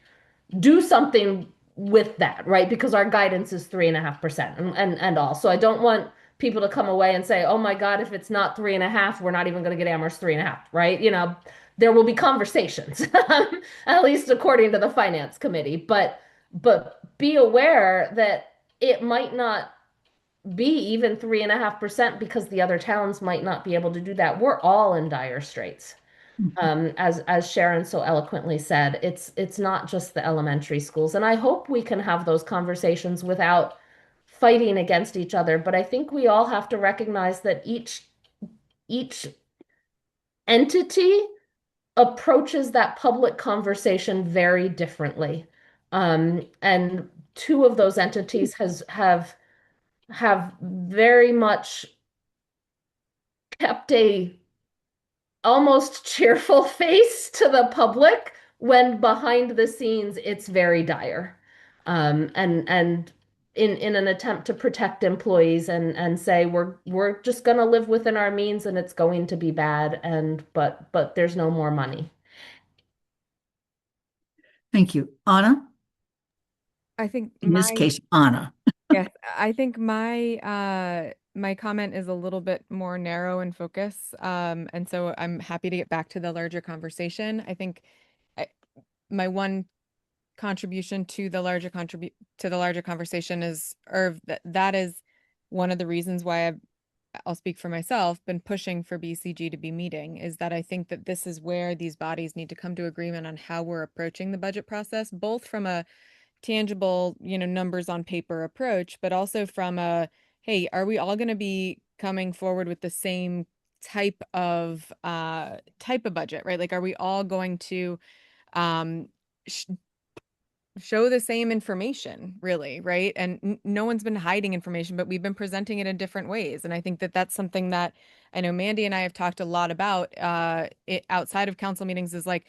do something with that, right? Because our guidance is 3.5% and all. So I don't want people to come away and say, oh my God, if it's not 3.5, we're not even going to get Amherst 3.5, right? There will be conversations, at least according to the finance committee. But be aware that it might not be even 3.5% because the other towns might not be able to do that. We're all in dire straits. As Sharon so eloquently said, it's not just the elementary schools. And I hope we can have those conversations without fighting against each other. But I think we all have to recognize that each entity approaches that public conversation very differently. And two of those entities have very much kept a almost cheerful face to the public when behind the scenes it's very dire. And in an attempt to protect employees and say we're just going to live within our means and it's going to be bad, but there's no more money. Thank you. Anna? I think In this case, Anna. yes, I think my comment is a little bit more narrow in focus. And so I'm happy to get back to the larger conversation. I think my one contribution to the larger conversation is, or that is one of the reasons why I'll speak for myself, been pushing for BCG to be meeting, is that I think that this is where these bodies need to come to agreement on how we're approaching the budget process, both from a tangible, numbers on paper approach, but also from a, hey, are we all going to be coming forward with the same type of budget, right? Like, are we all going to show the same information, really, right? And no one's been hiding information, but we've been presenting it in different ways. And I think that that's something that I know Mandy and I have talked a lot about outside of council meetings, is like,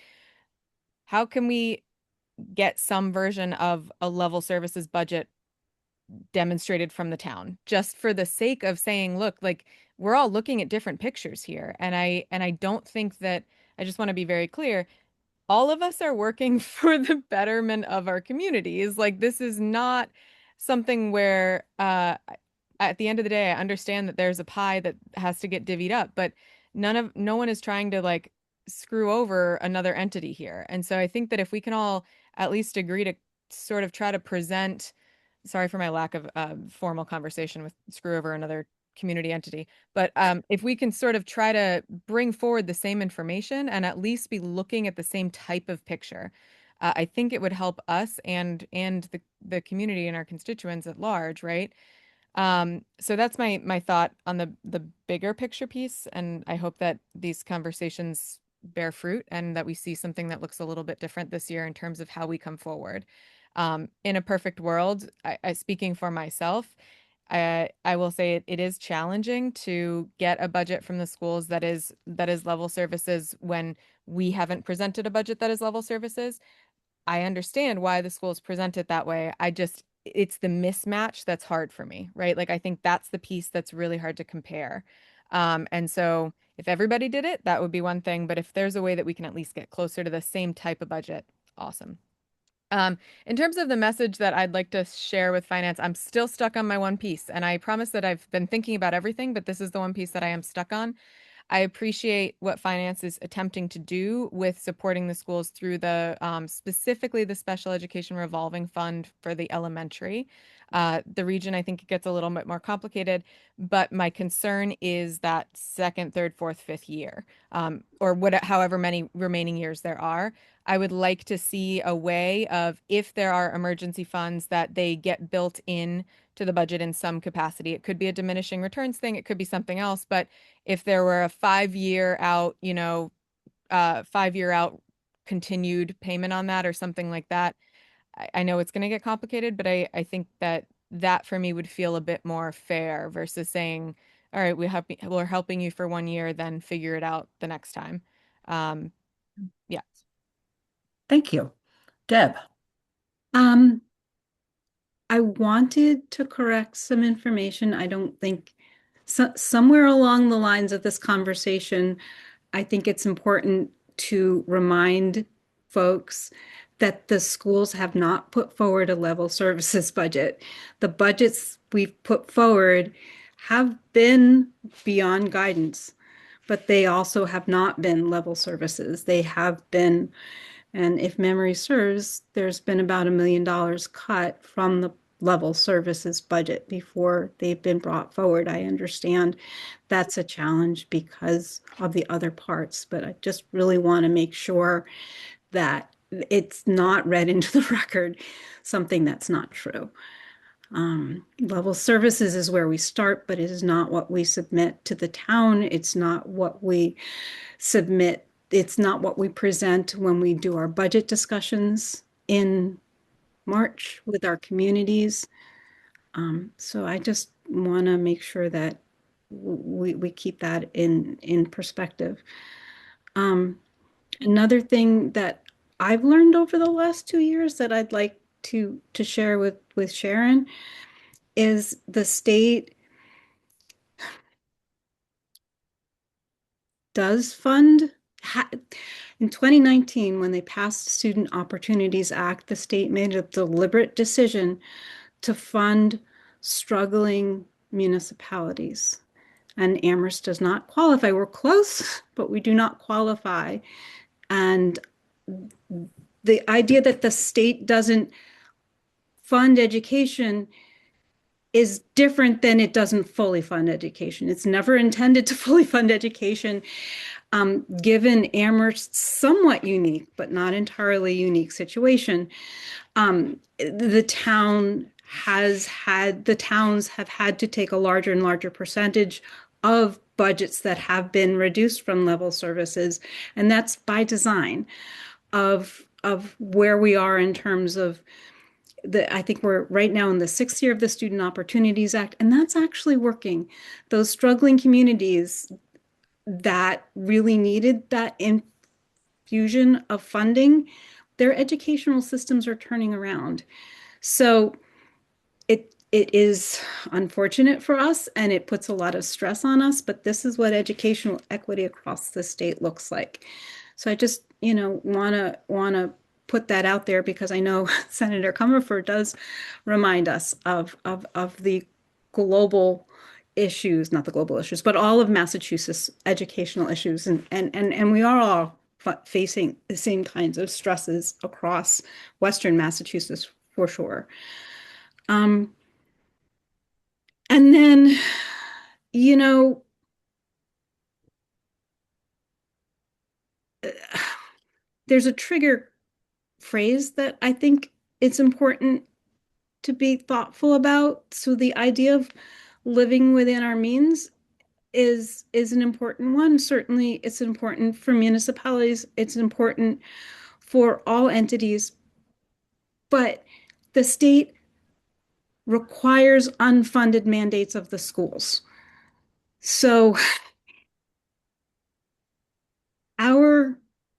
how can we get some version of a level services budget demonstrated from the town, just for the sake of saying, look, like, we're all looking at different pictures here. And I don't think that, I just want to be very clear, all of us are working for the betterment of our communities. Like, this is not something where at the end of the day, I understand that there's a pie that has to get divvied up, but no one is trying to like screw over another entity here. And so I think that if we can all at least agree to sort of try to present, sorry for my lack of formal conversation with screw over another community entity, but if we can sort of try to bring forward the same information and at least be looking at the same type of picture, I think it would help us and the community and our constituents at large, right? So that's my thought on the bigger picture piece, and I hope that these conversations bear fruit and that we see something that looks a little bit different this year in terms of how we come forward. In a perfect world, I speaking for myself, I will say it is challenging to get a budget from the schools that is level services when we haven't presented a budget that is level services. I understand why the schools present it that way. It's the mismatch that's hard for me, right? Like, I think that's the piece that's really hard to compare. And so if everybody did it, that would be one thing. But if there's a way that we can at least get closer to the same type of budget, awesome. In terms of the message that I'd like to share with finance, I'm still stuck on my one piece. And I promise that I've been thinking about everything, but this is the one piece that I am stuck on. I appreciate what finance is attempting to do with supporting the schools through the specifically the special education revolving fund for the elementary. The region, I think it gets a little bit more complicated, but my concern is that second, third, fourth, fifth year, or however many remaining years there are. I would like to see a way of, if there are emergency funds, that they get built in to the budget in some capacity. It could be a diminishing returns thing, it could be something else, but if there were a 5-year out, 5-year out continued payment on that or something like that. I know it's going to get complicated, but I think that that for me would feel a bit more fair versus saying, all right, we're helping you for 1 year, then figure it out the next time. Yeah. Thank you. Deb. Um, I wanted to correct some information. I don't think somewhere along the lines of this conversation, I think it's important to remind folks that the schools have not put forward a level services budget. The budgets we've put forward have been beyond guidance, but they also have not been level services. They have been, and if memory serves, there's been about $1 million cut from the level services budget before they've been brought forward. I understand that's a challenge because of the other parts, but I just really want to make sure that it's not read into the record something that's not true. Level services is where we start, but it is not what we submit to the town. It's not what we submit. It's not what we present when we do our budget discussions in March with our communities. So I just want to make sure that we keep that in perspective. Another thing that I've learned over the last 2 years that I'd like to share with Sharon is the state does fund. In 2019, when they passed the Student Opportunities Act, the state made a deliberate decision to fund struggling municipalities. And Amherst does not qualify. We're close, but we do not qualify. And the idea that the state doesn't fund education is different than it doesn't fully fund education. It's never intended to fully fund education. Given Amherst's somewhat unique, but not entirely unique situation, the towns have had to take a larger and larger percentage of budgets that have been reduced from level services, and that's by design of where we are in terms of I think we're right now in the 6th year of the Student Opportunities Act, and that's actually working. Those struggling communities that really needed that infusion of funding, their educational systems are turning around. So it is unfortunate for us and it puts a lot of stress on us, but this is what educational equity across the state looks like. So I just, want to put that out there because I know Senator Comerford does remind us of the global issues, not the global issues, but all of Massachusetts educational issues. And we are all facing the same kinds of stresses across Western Massachusetts for sure. And then, there's a trigger phrase that I think it's important to be thoughtful about. So the idea of living within our means is an important one. Certainly, it's important for municipalities. It's important for all entities. But the state requires unfunded mandates of the schools. So our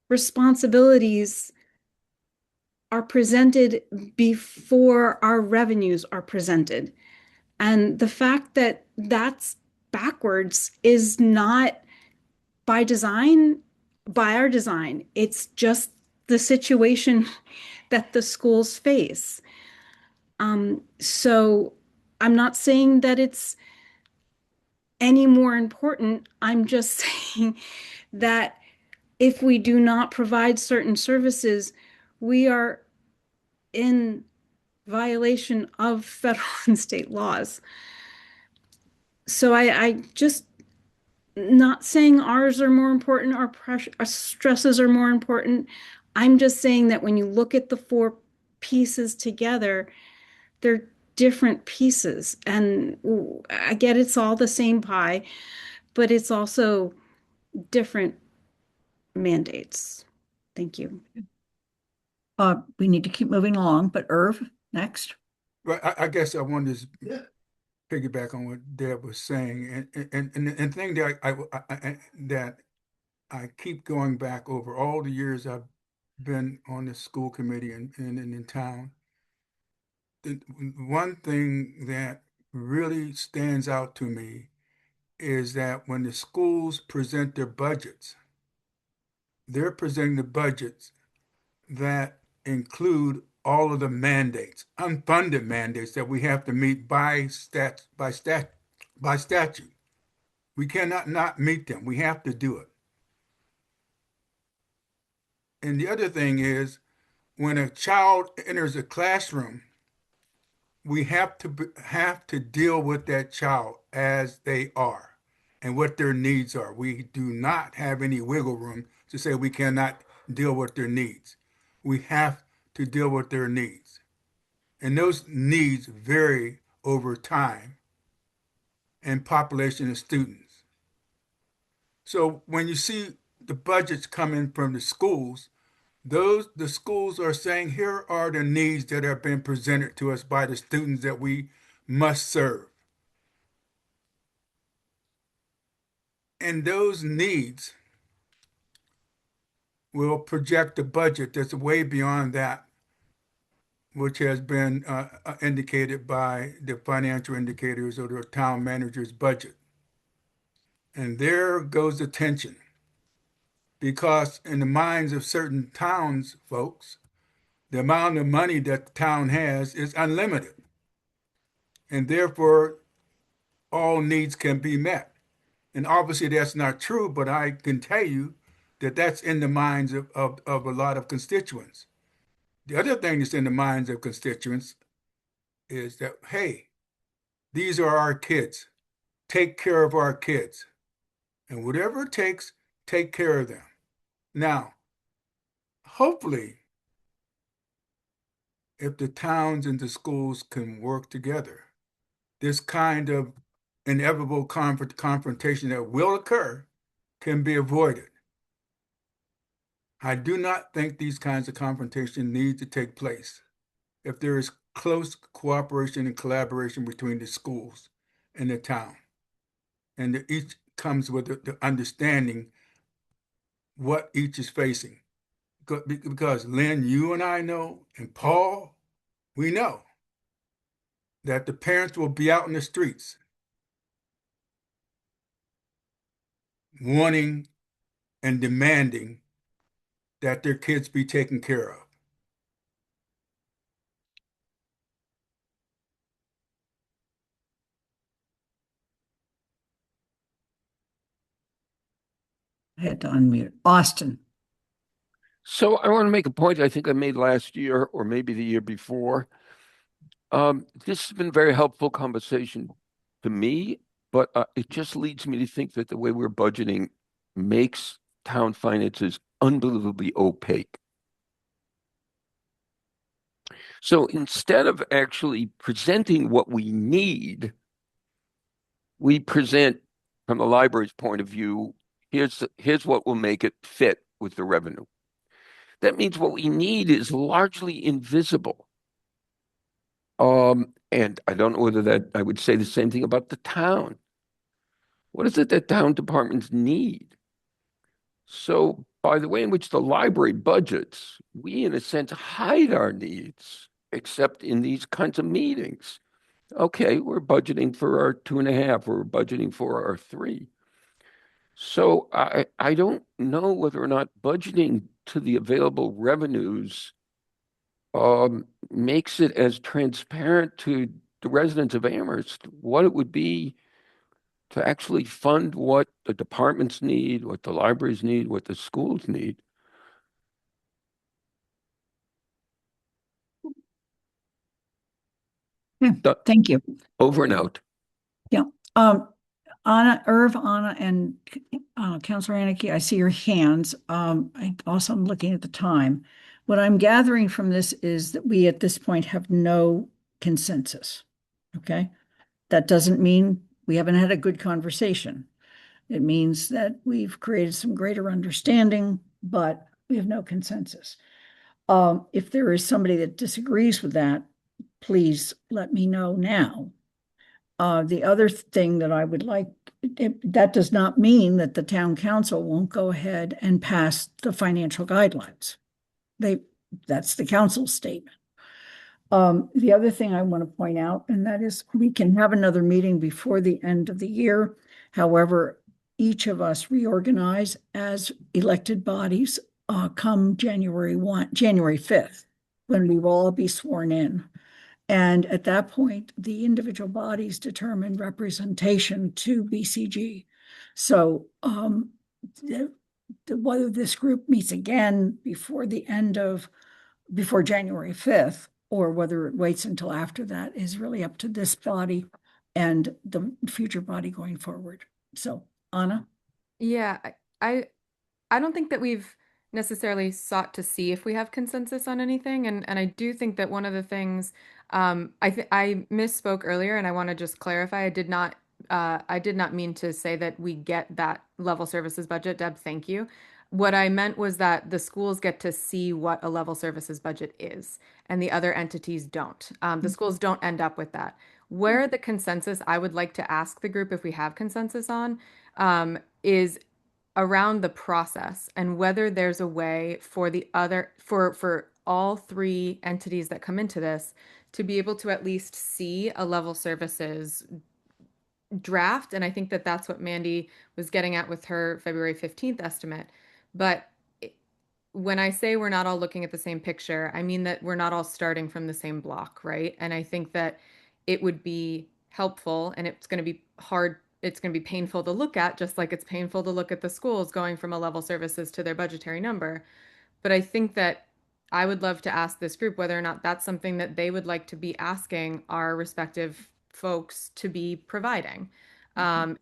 responsibilities are presented before our revenues are presented. And the fact that that's backwards is not by design, by our design. It's just the situation that the schools face. So I'm not saying that it's any more important. I'm just saying that if we do not provide certain services, we are in violation of federal and state laws. So I just not saying ours are more important, our stresses are more important. I'm just saying that when you look at the 4 pieces together, they're different pieces. And I get it's all the same pie, but it's also different mandates. Thank you. We need to keep moving along, but Irv, next. Well, I guess I wanted to piggyback on what Deb was saying, and thing that that I keep going back over all the years I've been on the school committee and in town. The one thing that really stands out to me is that when the schools present their budgets, they're presenting the budgets that include all of the mandates, unfunded mandates that we have to meet by statute. We cannot not meet them. We have to do it. And the other thing is, when a child enters a classroom, we have to deal with that child as they are and what their needs are. We do not have any wiggle room to say we cannot deal with their needs. We have to deal with their needs. And those needs vary over time and population of students. So when you see the budgets coming from the schools, the schools are saying, here are the needs that have been presented to us by the students that we must serve. And those needs will project a budget that's way beyond that which has been indicated by the financial indicators or the town manager's budget. And there goes the tension. Because in the minds of certain towns folks, the amount of money that the town has is unlimited. And therefore, all needs can be met. And obviously that's not true, but I can tell you that that's in the minds of a lot of constituents. The other thing that's in the minds of constituents is that, hey, these are our kids. Take care of our kids. And whatever it takes, take care of them. Now, hopefully, if the towns and the schools can work together, this kind of inevitable confrontation that will occur can be avoided. I do not think these kinds of confrontation need to take place if there is close cooperation and collaboration between the schools and the town. And each comes with the understanding what each is facing. Because Lynn, you and I know, and Paul, we know that the parents will be out in the streets wanting and demanding that their kids be taken care of. I had to unmute. Austin. So I want to make a point I think I made last year or maybe the year before. This has been a very helpful conversation to me, but it just leads me to think that the way we're budgeting makes town finances unbelievably opaque. So instead of actually presenting what we need, we present from the library's point of view, here's what will make it fit with the revenue. That means what we need is largely invisible. And I don't know whether I would say the same thing about the town. What is it that town departments need? So by the way in which the library budgets, we in a sense hide our needs, except in these kinds of meetings. Okay, we're budgeting for our 2.5, we're budgeting for our 3. So I don't know whether or not budgeting to the available revenues makes it as transparent to the residents of Amherst what it would be to actually fund what the departments need, what the libraries need, what the schools need. Yeah, thank you. Over and out. Yeah. Anna, Irv, Anna, and Councilor Aniki, I see your hands. I also am looking at the time. What I'm gathering from this is that we at this point have no consensus. Okay. That doesn't mean we haven't had a good conversation. It means that we've created some greater understanding, but We have no consensus. If there is somebody that disagrees with that, please let me know now. The other thing that I would like, that does not mean that the town council won't go ahead and pass the financial guidelines. That's the council's statement. The other thing I want to point out, and that is we can have another meeting before the end of the year. However, each of us reorganize as elected bodies come January 5th, when we will all be sworn in. And at that point, the individual bodies determine representation to BCG. So whether this group meets again before January 5th, or whether it waits until after that is really up to this body and the future body going forward. So, Anna? Yeah, I don't think that we've necessarily sought to see if we have consensus on anything, and I do think that one of the things I misspoke earlier, and I want to just clarify. I did not mean to say that we get that level services budget. Deb, thank you. What I meant was that the schools get to see what a level services budget is, and the other entities don't. The schools don't end up with that. Where the consensus, I would like to ask the group if we have consensus on, is around the process and whether there's a way for for all three entities that come into this to be able to at least see a level services draft. And I think that that's what Mandy was getting at with her February 15th estimate. But when I say we're not all looking at the same picture, I mean that we're not all starting from the same block, right? And I think that it would be helpful, and it's going to be hard, it's going to be painful to look at, just like it's painful to look at the schools going from a level services to their budgetary number. But I think that I would love to ask this group whether or not that's something that they would like to be asking our respective folks to be providing.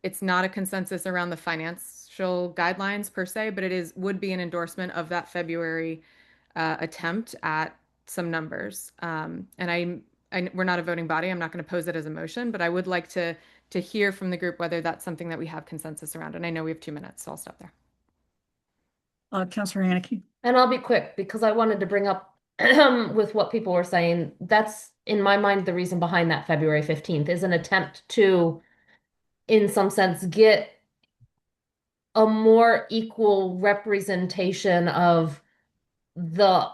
It's not a consensus around the financial guidelines per se, but would be an endorsement of that February attempt at some numbers. And we're not a voting body. I'm not going to pose it as a motion, but I would like to hear from the group whether that's something that we have consensus around. And I know we have 2 minutes, so I'll stop there. Councilor Haneke. And I'll be quick because I wanted to bring up with what people were saying. That's in my mind the reason behind that February 15th is an attempt to, in some sense, get a more equal representation of the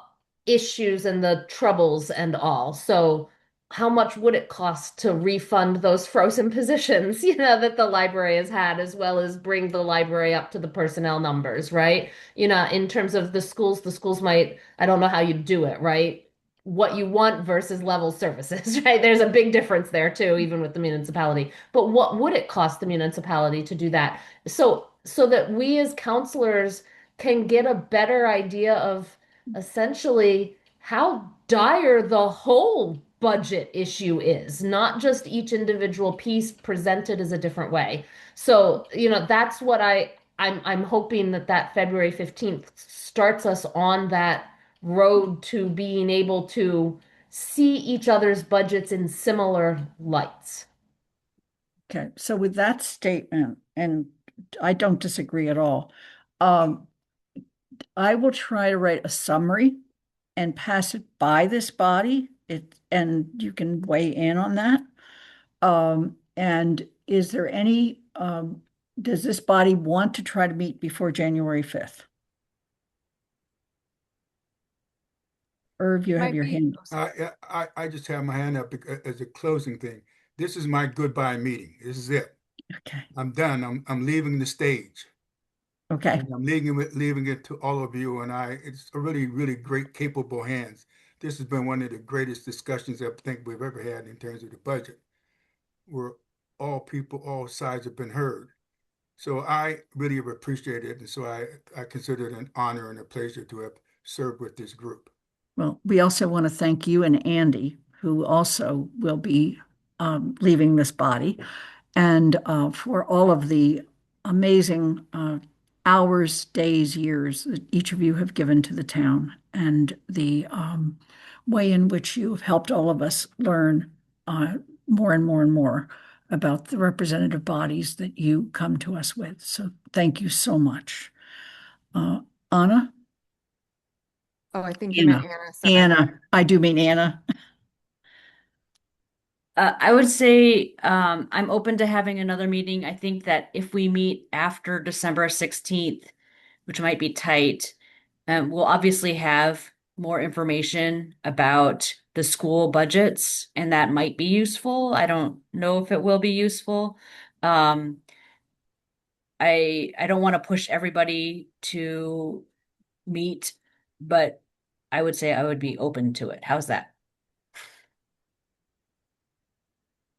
issues and the troubles and all. So how much would it cost to refund those frozen positions, that the library has had, as well as bring the library up to the personnel numbers, right? In terms of the schools might, I don't know how you do it, right? What you want versus level services, right? There's a big difference there too, even with the municipality. But what would it cost the municipality to do that? So that we as counselors can get a better idea of essentially how dire the whole budget issue is, not just each individual piece presented as a different way. So, that's what I'm hoping that February 15th starts us on that road to being able to see each other's budgets in similar lights. Okay, so with that statement, and I don't disagree at all, I will try to write a summary and pass it by this body, and you can weigh in on that. And is there any, does this body want to try to meet before January 5th? Irv, you have your hand up. I just have my hand up as a closing thing. This is my goodbye meeting. This is it. Okay. I'm done. I'm leaving the stage. Okay. And I'm leaving it to all of you, and it's a really, really great, capable hands. This has been one of the greatest discussions I think we've ever had in terms of the budget, where all people, all sides have been heard. So I really have appreciated it, and so I consider it an honor and a pleasure to have served with this group. Well, we also want to thank you and Andy, who also will be leaving this body, and for all of the amazing hours, days, years that each of you have given to the town, and the way in which you have helped all of us learn more and more and more about the representative bodies that you come to us with. So thank you so much. Anna? Oh, I think you meant Anna. Anna. Sorry. Anna, I do mean Anna. I would say I'm open to having another meeting. I think that if we meet after December 16th, which might be tight, we'll obviously have more information about the school budgets, and that might be useful. I don't know if it will be useful. Um, I don't want to push everybody to meet, but I would say I would be open to it. How's that?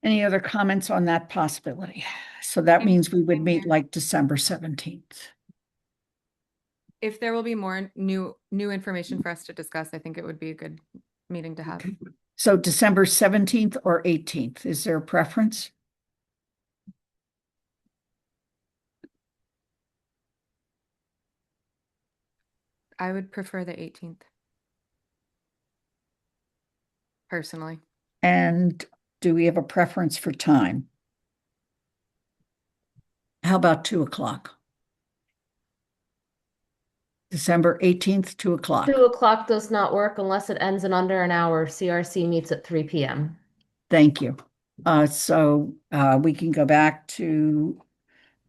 Any other comments on that possibility? So that means we would meet like December 17th. If there will be more new information for us to discuss, I think it would be a good meeting to have. So December 17th or 18th, is there a preference? I would prefer the 18th. Personally. And do we have a preference for time? How about 2 o'clock? December 18th, 2 o'clock. 2 o'clock does not work unless it ends in under an hour. CRC meets at 3 p.m. Thank you. So we can go back to,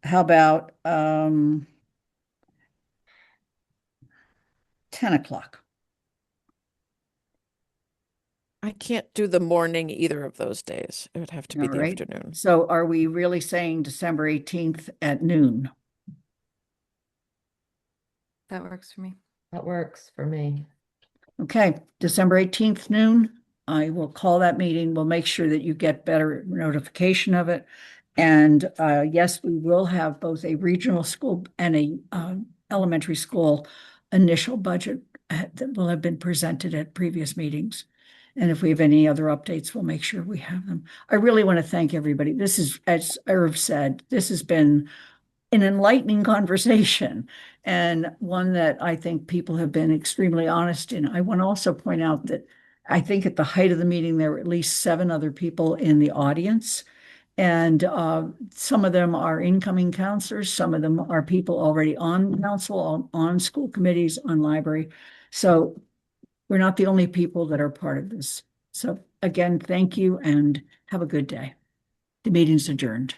how about 10 o'clock? I can't do the morning either of those days. It would have to be All the right. afternoon. So are we really saying December 18th at noon? That works for me. That works for me. Okay, December 18th noon. I will call that meeting. We'll make sure that you get better notification of it. And yes, we will have both a regional school and a elementary school initial budget that will have been presented at previous meetings. And if we have any other updates, we'll make sure we have them. I really want to thank everybody. This is, as Irv said, this has been an enlightening conversation and one that I think people have been extremely honest in. I want to also point out that I think at the height of the meeting, there were at least 7 other people in the audience. And some of them are incoming counselors. Some of them are people already on council, on school committees, on library. So we're not the only people that are part of this. So again, thank you and have a good day. The meeting's adjourned.